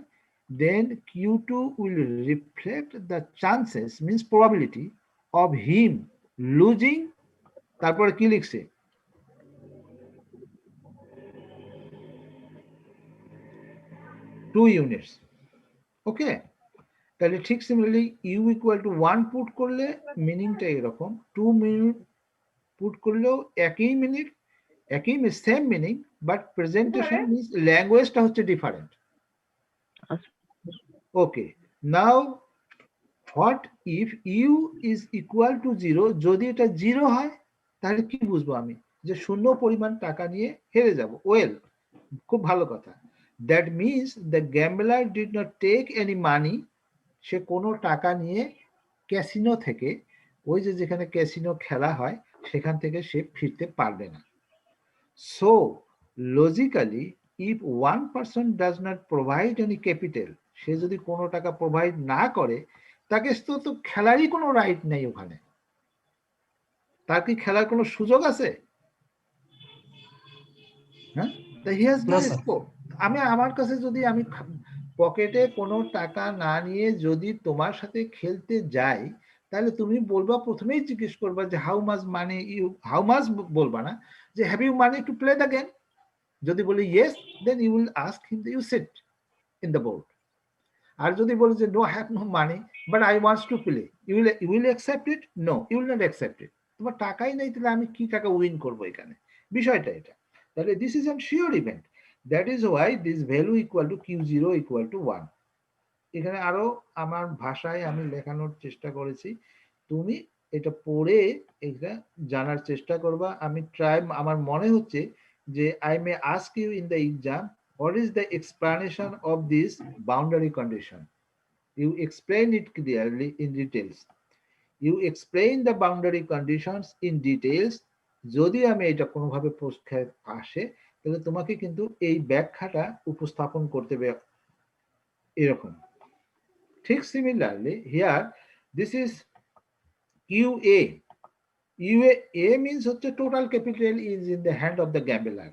Speaker 1: then Q2 will reflect the chances means probability of him losing, তারপরে কি লিখছে, টু ইউনিটস। ওকে, তাহলে ঠিক similarly U equal to 1 put করলে মিনিংটা এরকম, 2 মিনিট পুট করলেও একই মিনিট, একই same meaning, but presentation means ল্যাঙ্গুয়েজটা হচ্ছে different. Okay, now what if u is equal to 0, যদি এটা 0 হয় তাহলে কি বুঝবো আমি, যে 0 পরিমাণ টাকা নিয়ে হেরে যাব। ওয়েল, খুব ভালো কথা, that means the gambler did not take any money, সে কোনো টাকা নিয়ে ক্যাসিনো থেকে, ওই যে যেখানে ক্যাসিনো খেলা হয় সেখান থেকে সে ফিরতে পারবে না। So logically if one person does not provide any capital, সে যদি কোনো টাকা প্রোভাইড না করে, তাকে তো খেলারই কোনো রাইট নেই ওখানে, তার কি খেলার কোনো সুযোগ আছে? হ্যাঁ, হি হ্যাজ নো স্কোপ। আমার কাছে যদি আমি পকেটে কোনো টাকা না নিয়ে যদি তোমার সাথে খেলতে যাই, তাহলে তুমি বলবা, প্রথমেই জিজ্ঞেস করবা যে how much money you, how much বলবা না, যে have you money to play the game. যদি বলি yes, then you will ask him you sit in the board. আর যদি বলি যে no, have no money but I wants to play, you will accept it? No, you will not accept it. তোমার টাকাই নেই, তাহলে আমি কি টাকা উইন করবো এখানে? বিষয়টা এটা। তাহলে this is an sure event, that is why this value equal two Q0 equal to 1। এখানে আরো আমার ভাষায় আমি লেখানোর চেষ্টা করেছি, তুমি এটা পড়ে এটা জানার চেষ্টা করবা। আমি আমার মনে হচ্ছে যে I may ask you in the exam, what is the explanation of this boundary condition? You explain it clearly in details. You explain the boundary conditions in details. যদি আমি এটা কোনোভাবে পরীক্ষায় আসে, তাহলে তোমাকে কিন্তু এই ব্যাখ্যাটা উপস্থাপন করতে হবে এরকম। ঠিক similarly here this is QA. A means হচ্ছে total capital is in the hand of the gambler.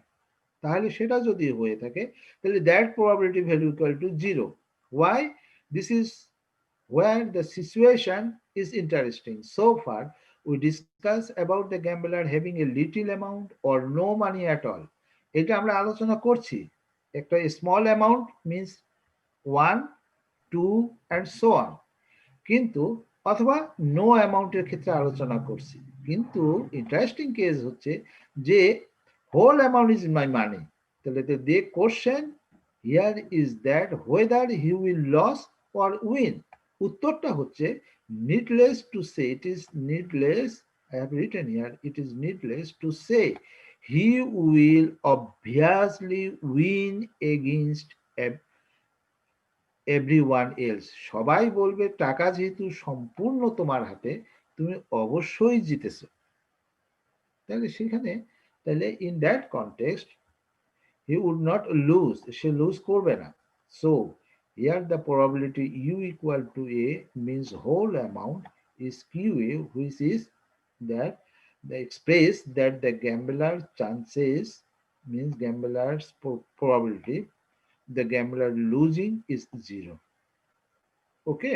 Speaker 1: তাহলে সেটা যদি হয়ে থাকে, তাহলে that probability value equal to 0। Why? This is where the situation is interesting. So far, we discuss about the gambler having a little amount or no money at all. এটা আমরা আলোচনা করছি। একটা small amount means 1, 2 and so on. কিন্তু অথবা no অ্যামাউন্টের ক্ষেত্রে আলোচনা করছি। কিন্তু ইন্টারেস্টিং কেস হচ্ছে যে হোল অ্যামাউন্ট ইজ মাই মানি। তাহলে the question here is that whether he will lose or win. উত্তরটা হচ্ছে needless to say, it is needless, I have written here, it is needless to say he will obviously win against everyone else. সবাই বলবে টাকা যেহেতু সম্পূর্ণ তোমার হাতে, তুমি অবশ্যই জিতেছো। তাহলে সেখানে তাহলে in that context he would not lose, say lose করবে না। So here the probability u equal to a means whole amount is qa, which is that the express that the gambler chances means gambler's probability the gambler losing is 0. ওকে,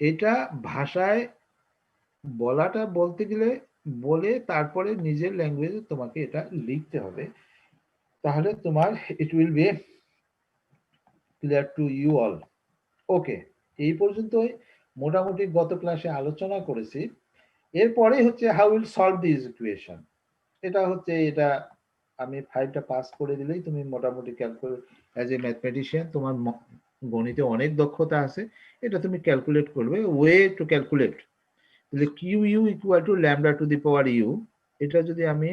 Speaker 1: এটা ভাষায় বলাটা বলতে গেলে বলে তারপরে নিজের ল্যাঙ্গুয়েজে তোমাকে এটা লিখতে হবে, তাহলে তোমার it will be clear to you all. Okay, এই পর্যন্তই মোটামুটি গত ক্লাসে আলোচনা করেছি। এরপরে হচ্ছে how will solve this equation. এটা হচ্ছে এটা আমি ফাইলটা পাস করে দিলেই তুমি মোটামুটি ক্যালকুলেট অ্যাজ এ ম্যাথমেটিশিয়ান তোমার গণিতে অনেক দক্ষতা আছে, এটা তুমি ক্যালকুলেট করবে। ওয়ে টু ক্যালকুলেট, তাহলে Q U equal to lambda to the power U, এটা যদি আমি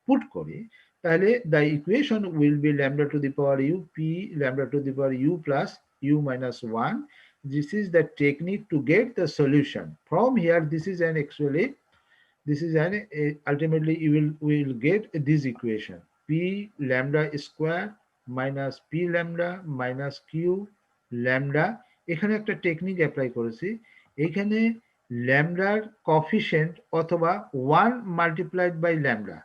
Speaker 1: পুট করি তাহলে the equation will be lambda to the power U P lambda to the power U plus U minus 1. This is the technique to get the solution. From here, this is an actually this is an ultimately you will get this equation p lambda square minus p lambda minus q lambda. এখানে একটা technique apply করেছি, এখানে ল্যামডার coefficient অথবা 1 multiplied by lambda,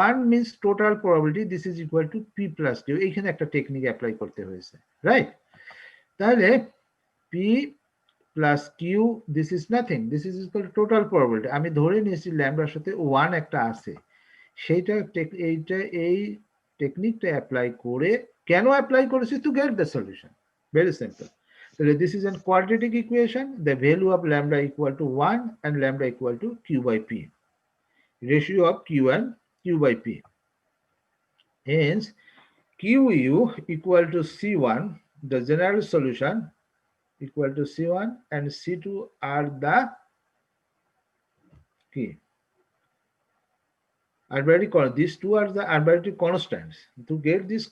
Speaker 1: 1 means total probability, this is equal to p plus q, এখানে একটা technique apply করতে হয়েছে, right? তাহলে p plus q, this is nothing, this is equal to total probability, আমি ধরে নিয়েছি ল্যামডার সাথে 1 একটা আছে, সেইটা এইটা এই টেকনিকটা অ্যাপ্লাই করে কেন অ্যাপ্লাই করেছি? to get the solution, very simple. So this is a quadratic equation, the value of lambda equal to 1 and lambda equal to q by p, ratio of q and q by p. Hence qu equal to c1, the general solution equal to c1 and c2 are the key arbitrary, these two are the arbitrary constants. To get this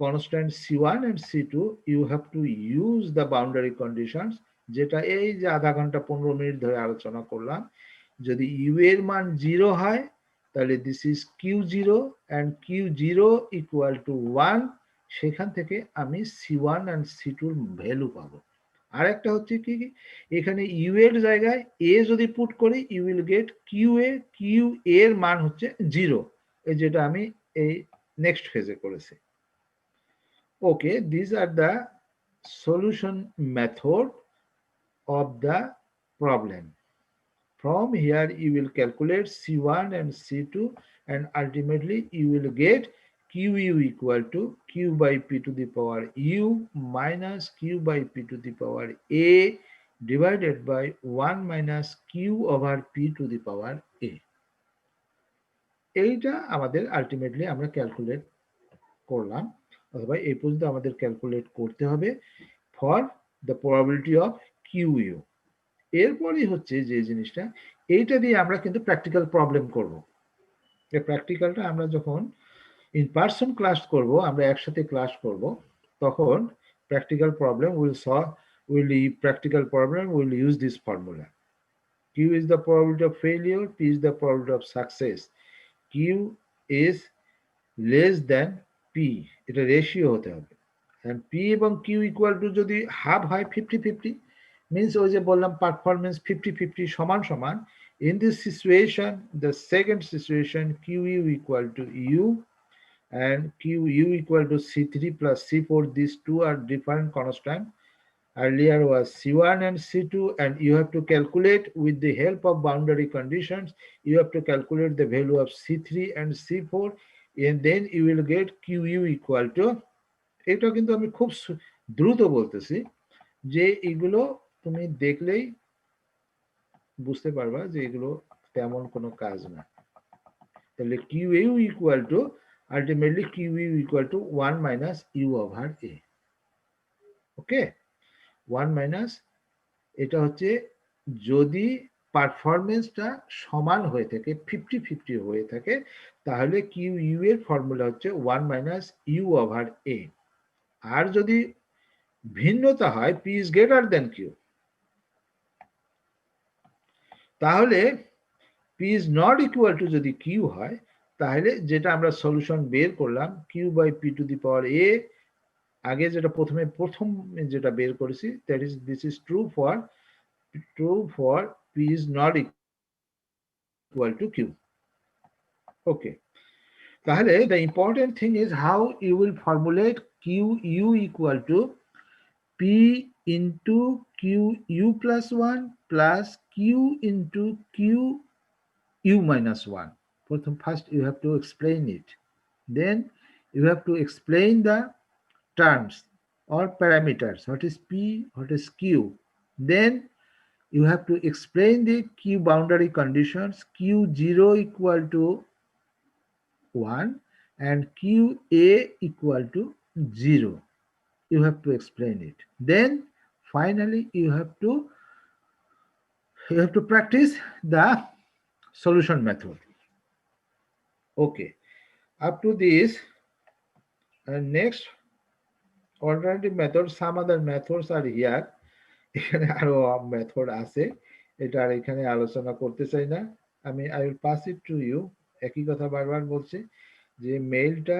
Speaker 1: constant c1 and c2 you have to use the boundary conditions, যেটা এই যে আধা ঘন্টা 15 minute ধরে আলোচনা করলাম। যদি u এর মান 0 হয় তাহলে this is q0 and q0 equal to 1, সেখান থেকে আমি c1 and c2 এর ভ্যালু পাবো। আর একটা হচ্ছে কি, এখানে u এর জায়গায় a যদি পুট করি you will get qa, q এর মান হচ্ছে 0, এই যেটা আমি এই নেক্সট ফেজে করেছি। Okay, these are the solution method of the problem. From here you will calculate c1 and c2 and ultimately you will get qu equal to q by p to the power u minus q by p to the power a divided by 1 minus q over p to the power a. এইটা আমাদের ultimately আমরা calculate করলাম, অথবা এই পর্যন্ত আমাদের calculate করতে হবে for the probability of Q U. এরপরই হচ্ছে যে জিনিসটা, এইটা দিয়ে আমরা কিন্তু প্র্যাকটিক্যাল প্রবলেম করব। এই প্র্যাকটিক্যালটা আমরা যখন ইন পার্সন ক্লাস করব, আমরা একসাথে ক্লাস করব, তখন practical problem will practical problem will use this formula. Q is the probability of failure, P is the probability of success, Q is less than P, এটা রেশিও হতে হবে। and p এবং q equal to যদি half হয় 50-50 means ওই যে বললাম performance 50-50 সমান সমান। in this situation, the second situation, qu equal to u and qu equal to c3 plus c4, these two are different constant, earlier was C1 and C2, and you have to calculate with the help of boundary conditions. You have to calculate the value of C3 and C4, and then you will get QU equal to, এটা কিন্তু আমি খুব দ্রুত বলতেছি যে এগুলো তুমি দেখলেই বুঝতে পারবা যে এগুলো তেমন কোনো কাজ না। তাহলে QU equal to ultimately QU equal to 1 minus U over A. Okay, 1 minus, এটা হচ্ছে যদি পারফরমেন্সটা সমান হয়ে থাকে 50-50 হয়ে থাকে তাহলে QU এর ফর্মুলা হচ্ছে 1 minus U over A। আর যদি ভিন্নতা হয় P is greater than Q, তাহলে P is not equal to যদি Q হয় তাহলে যেটা আমরা সলিউশন বের করলাম Q by P to the power A, আগে যেটা প্রথম যেটা বের করেছি, that is this is true for P is not equal to Q. Okay, তাহলে the important thing is how you will formulate QU equal to P into QU plus 1 plus Q into QU minus 1. First you have to explain it, then you have to explain the terms or parameters, what is P, what is Q, then you have to explain the Q boundary conditions, Q0 equal to 1 and QA equal to 0. You have to explain it. Then finally you have to practice the solution method. Okay, up to this, and next alternative method, some other methods are here. এখানে আরো method আছে, এটা আর এখানে আলোচনা করতে চাই না আমি। I will pass it to you. একই কথা বারবার বলছি যে মেইলটা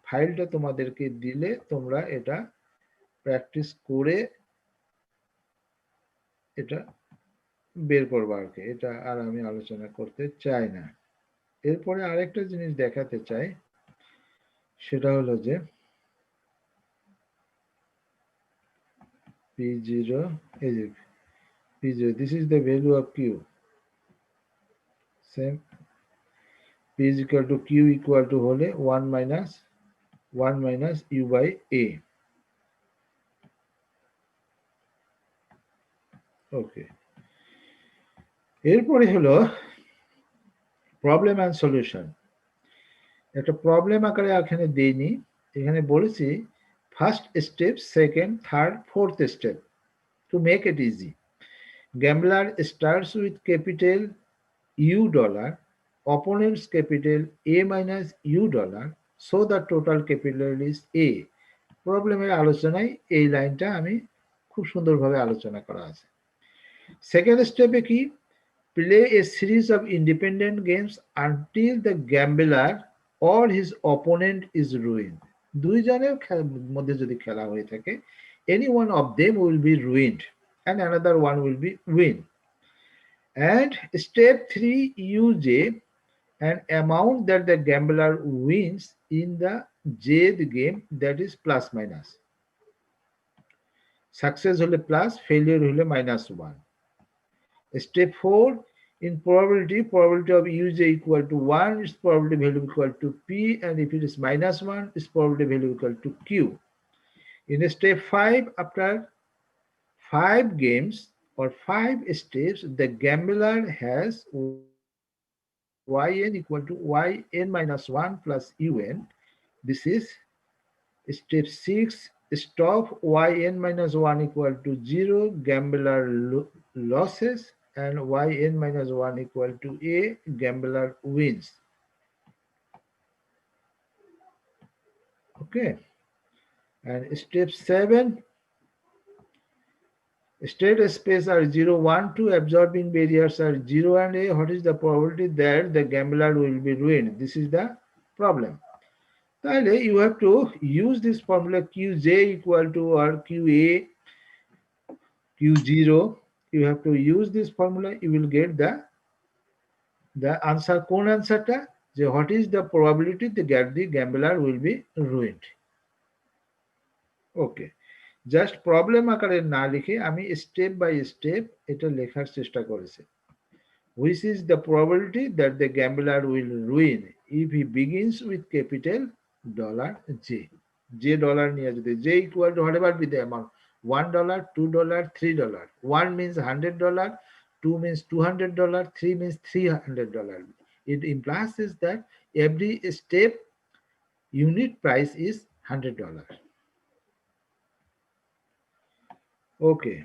Speaker 1: ফাইলটা তোমাদেরকে দিলে তোমরা এটা প্র্যাকটিস করে এটা বের করবা আর কি, এটা আর আমি আলোচনা করতে চাই না। এরপরে আরেকটা জিনিস দেখাতে চাই, সেটা হলো যে P0, P0, this is the value of Q. Same, P is equal to Q equal to hole 1 minus U by A. Okay, এরপরে হলো প্রবলেম অ্যান্ড সলিউশন। একটা প্রবলেম আকারে এখানে দেইনি, এখানে বলেছি first step, second, third, fourth step to make it easy. Gambler starts with capital U dollar, opponent's capital A minus U dollar, so the total capital is A. প্রবলেমের আলোচনায় এই লাইনটা আমি খুব সুন্দরভাবে আলোচনা করা আছে। সেকেন্ড স্টেপে কি, play a series of independent games until the gambler or his opponent is ruined. দুইজনের মধ্যে যদি খেলা হয়ে থাকে, any one of them will be ruined and another one will be win. And step 3, use an amount that the gambler wins in the jth game, that is plus minus. Success hole plus, failure hole minus 1. Step 4, in probability of uj equal to 1, its probability value equal to P, and if it is minus 1, its probability value equal to Q. In step 5, after 5 games or 5 steps, the gambler has yn equal to yn minus 1 plus un. This is step 6, stop yn minus 1 equal to 0, gambler losses, and yn minus 1 equal to a, gambler wins. Okay, and step 7, state space are 0, 1, 2, absorbing barriers are 0 and a. What is the probability that the gambler will be ruined? This is the problem. তাহলে you have to use this formula Qj equal to or Qa, Q0. You have to use this formula, you will get the answer. কোন আনসারটা, যে what is the probability that the gambler will be ruined. Okay, just problem আকারে না লিখে আমি step by step এটা লেখার চেষ্টা করেছি। Which is the probability that the gambler will ruin if he begins with capital $J. J dollar নিয়ে যদি J equal to whatever be the amount, $1, $2, $3. 1 means $100, 2 means $200, 3 means $300. It implies is that every step unit price is $100. Okay.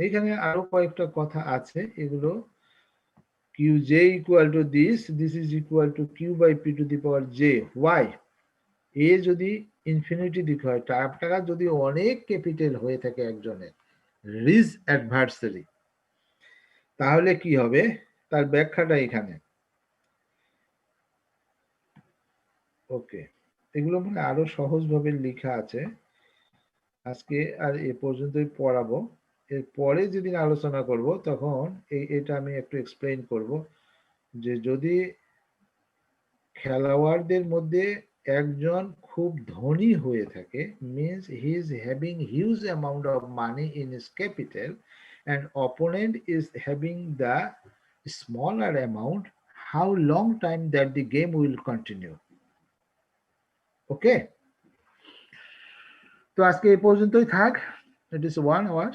Speaker 1: এখানে আরো কয়েকটা কথা আছে, এগুলো Qj equal to this is equal to Q by P to the power J. Why? A যদি infinity দিক হয়, টাকা যদি অনেক ক্যাপিটাল হয়ে থাকে একজনের রিস্ক অ্যাডভার্সারি, তাহলে কি হবে তার ব্যাখ্যাটা এখানে। ওকে, এগুলো মানে আরো সহজভাবে লেখা আছে, আজকে আর এ পর্যন্তই পড়াবো। এর পরে যেদিন আলোচনা করব তখন এটা আমি একটু এক্সপ্লেইন করব যে যদি খেলোয়াড়দের মধ্যে একজন খুব ধনী হয়ে থাকে, means he is having huge amount of money in his capital and opponent is having the smaller amount, how long time that the game will continue. Okay, তো আজকে এই পর্যন্তই থাক, it is 1 hour.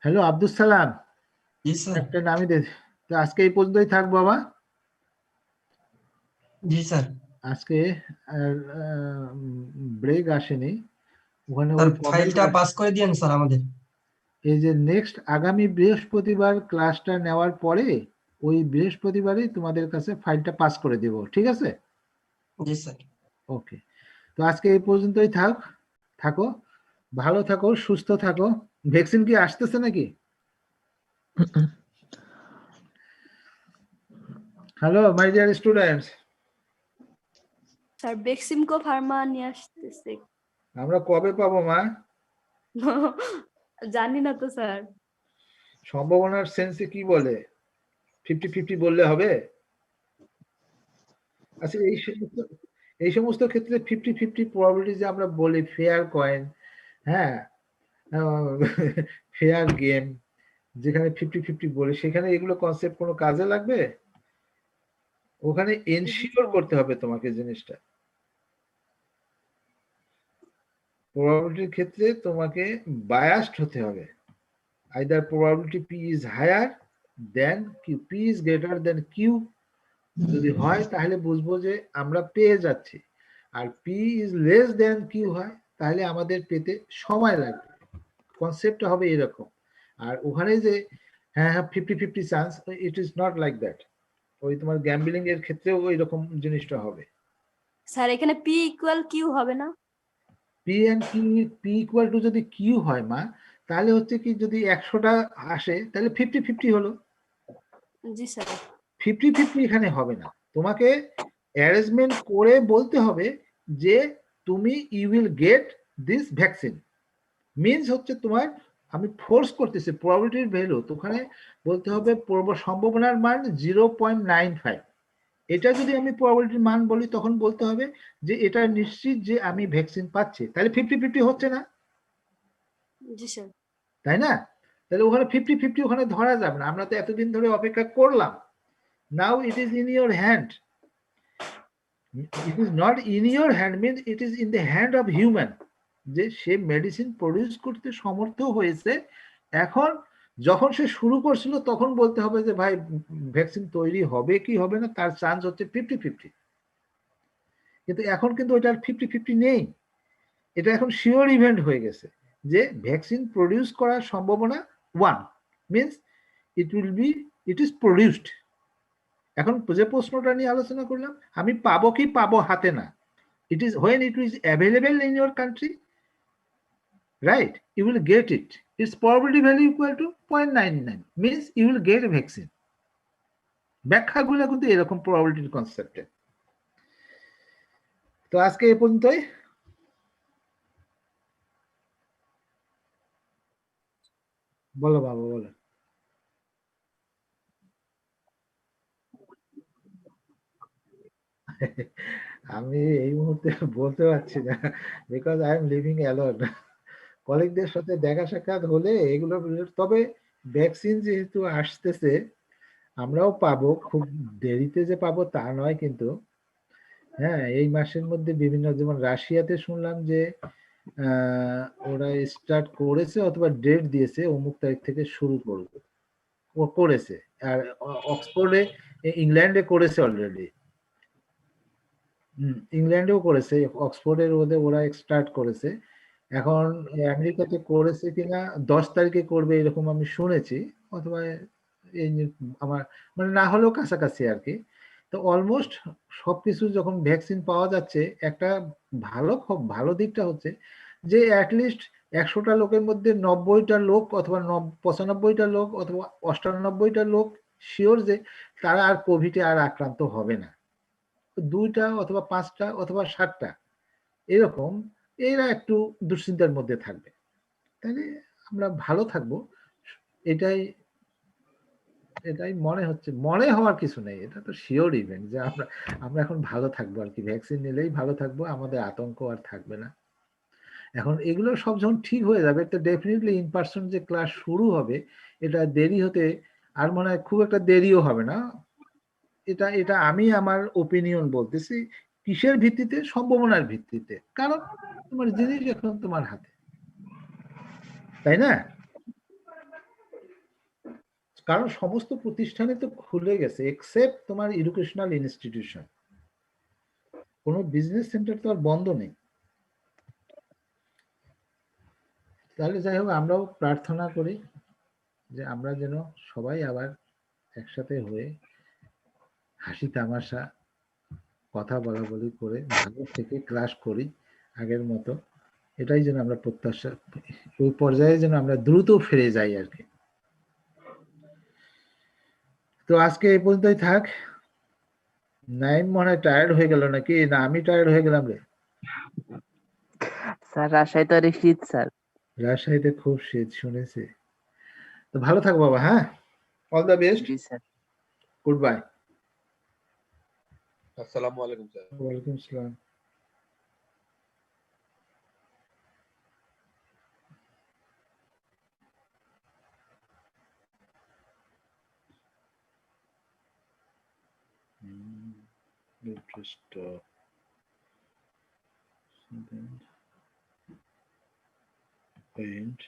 Speaker 1: Hello Abdul Salam,
Speaker 3: G sir.
Speaker 1: একটা নামই দে, তো আজকে এই পর্যন্তই থাক বাবা।
Speaker 3: জি স্যার।
Speaker 1: আজকে ব্রেক আসেনি, ওখানে
Speaker 3: স্যার
Speaker 1: ওই
Speaker 3: ফাইলটা পাস করে দিয়েন স্যার আমাদের।
Speaker 1: এই যে নেক্সট আগামী বৃহস্পতিবার ক্লাসটা নেওয়ার পরে ওই বৃহস্পতিবারই তোমাদের কাছে ফাইলটা পাস করে দেব, ঠিক আছে?
Speaker 3: জি স্যার।
Speaker 1: ওকে, তো আজকে এই পর্যন্তই থাকো, ভালো থাকো, সুস্থ থাকো। ভ্যাকসিন কি আসতেছে নাকি? Hello my dear students,
Speaker 5: sir Beximco Pharma নিয়ে আসতেছে।
Speaker 1: আমরা কবে পাবো মা?
Speaker 5: জানি না তো স্যার।
Speaker 1: সম্ভাবনার সেন্সে কি বলে, 50-50 বললে হবে? আচ্ছা, এই সমস্ত ক্ষেত্রে 50-50 প্রবাবিলিটি যে আমরা বলি ফেয়ার কয়েন, হ্যাঁ, ফেয়ার গেম, যেখানে 50-50 বলি, সেখানে এগুলো কনসেপ্ট কোনো কাজে লাগবে? ওখানে এনশিওর করতে হবে তোমাকে জিনিসটা। প্রবাবিলিটির ক্ষেত্রে তোমাকে বায়াসড হতে হবে, either probability p is higher then q, p is greater then q যদি হয় তাহলে বুঝবো যে আমরা পেয়ে যাচ্ছি, আর p is less then q হয় তাহলে আমাদের পেতে সময় লাগবে। কনসেপ্টটা হবে এরকম। আর ওখানে যে হ্যাঁ 50-50 chance, it is not like that. ওই তোমার গ্যাম্বলিং এর ক্ষেত্রেও ওই রকম জিনিসটা হবে।
Speaker 5: স্যার এখানে পি ইকুয়াল কিউ হবে না?
Speaker 1: P and Q, P equal to যদি কিউ হয় মা, তাহলে হচ্ছে কি যদি 100টা আসে তাহলে 50-50 হলো।
Speaker 5: জি স্যার।
Speaker 1: 50-50 এখানে হবে না, তোমাকে অ্যারেঞ্জমেন্ট করে বলতে হবে যে তুমি you will get this vaccine, means হচ্ছে তোমার, আমি ফোর্স করতেছি প্রবাবিলিটির ভ্যালু, তো ওখানে বলতে হবে সম্ভাবনার মান 0.95। এটা যদি আমি প্রবাবিলিটির মান বলি তখন বলতে হবে যে এটা নিশ্চিত যে আমি ভ্যাকসিন পাচ্ছি, তাহলে 50-50 হচ্ছে না?
Speaker 5: জি স্যার।
Speaker 1: তাই না? তাহলে ওখানে 50-50 ওখানে ধরা যাবে না, আমরা তো এতদিন ধরে অপেক্ষা করলাম। Now it is in your hand, it is not in your hand means it is in the hand of human, যে সে মেডিসিন প্রডিউস করতে সমর্থ হয়েছে। এখন যখন সে শুরু করছিল তখন বলতে হবে যে ভাই ভ্যাকসিন তৈরি হবে কি হবে না, তার চান্স হচ্ছে 50-50, কিন্তু এখন কিন্তু ওইটা 50-50 নেই, এটা এখন শিওর ইভেন্ট হয়ে গেছে যে ভ্যাকসিন প্রডিউস করার সম্ভাবনা 1, মিনস ইট ইজ প্রডিউসড। এখন যে প্রশ্নটা নিয়ে আলোচনা করলাম, আমি পাবো কি পাবো হাতে না, it is when it is available in your country, right, you will get it, its probability value equal to 0.99, means you will get a vaccine. ব্যাখ্যাগুলো কিন্তু এরকম প্রবাবিলিটির কনসেপ্টে। তো আজকে এই পর্যন্তই, বলো বাবা বলো। আমি এই মুহূর্তে বলতে পারছি না, because I M living alone. কলিগদের সাথে দেখা সাক্ষাৎ হলে এগুলো, তবে ভ্যাকসিন যেহেতু আসতেছে আমরাও পাবো, খুব দেরিতে যে পাবো তা নয় কিন্তু। হ্যাঁ, এই মাসের মধ্যে বিভিন্ন, যেমন রাশিয়াতে শুনলাম যে ওরা স্টার্ট করেছে অথবা ডেট দিয়েছে অমুক তারিখ থেকে শুরু করবে, ও করেছে। আর অক্সফোর্ডে, ইংল্যান্ডে করেছে অলরেডি। ইংল্যান্ডেও করেছে, অক্সফোর্ডের ওরা স্টার্ট করেছে। এখন আমেরিকাতে করেছে কিনা 10 তারিখে করবে এরকম আমি শুনেছি, অথবা এই আমার মানে না হলেও কাছাকাছি আর কি। তো অলমোস্ট সবকিছু যখন ভ্যাকসিন পাওয়া যাচ্ছে, একটা ভালো দিকটা হচ্ছে যে অ্যাটলিস্ট 100টা লোকের মধ্যে 90টা লোক অথবা 95টা লোক অথবা 98টা লোক শিওর যে তারা আর কোভিডে আর আক্রান্ত হবে না। 2টা অথবা 5টা অথবা 7টা এরকম, এরা একটু দুশ্চিন্তার মধ্যে থাকবে, তাহলে আমরা ভালো থাকবো। এটাই এটাই মনে হচ্ছে, মনে হওয়ার কিছু নেই, এটা তো শিওর ইভেন্ট যে আমরা আমরা এখন ভালো থাকবো আর কি, ভ্যাকসিন নিলেই ভালো থাকবো, আমাদের আতঙ্ক আর থাকবে না। এখন এগুলো সব যখন ঠিক হয়ে যাবে, তো ডেফিনেটলি ইন পার্সন যে ক্লাস শুরু হবে, এটা দেরি হতে আর মনে হয় খুব একটা দেরিও হবে না। এটা এটা আমি আমার ওপিনিয়ন বলতেছি, কিসের ভিত্তিতে? সম্ভাবনার ভিত্তিতে, কারণ তোমার জিনিস এখন তোমার হাতে, তাই না? কারণ সমস্ত প্রতিষ্ঠানে তো খুলে গেছে এক্সেপ্ট তোমার এডুকেশনাল ইনস্টিটিউশন, কোনো বিজনেস সেন্টার তো আর বন্ধ নেই। তাহলে যাই হোক, আমরাও প্রার্থনা করি যে আমরা যেন সবাই আবার একসাথে হয়ে হাসি তামাশা কথা বলা বলি করে ভালো থেকে ক্লাস করি আগের মতো, এটাই যেন আমরা প্রত্যাশা, ওই পর্যায়ে যেন আমরা দ্রুত ফিরে যাই আর কি। তো আজকে এই পর্যন্তই থাক। নাইম মনে হয় টায়ার্ড হয়ে গেল নাকি? না আমি টায়ার্ড হয়ে গেলাম রে?
Speaker 4: স্যার রাজশাহী তো অনেক শীত স্যার।
Speaker 1: রাজশাহীতে খুব শীত শুনেছি। তো ভালো থাক বাবা, হ্যাঁ, all the best,
Speaker 4: G sir.
Speaker 1: Good bye.
Speaker 6: আসসালামু আলাইকুম স্যার।
Speaker 1: ওয়ালাইকুম আসসালাম। Let us stop. Then paint.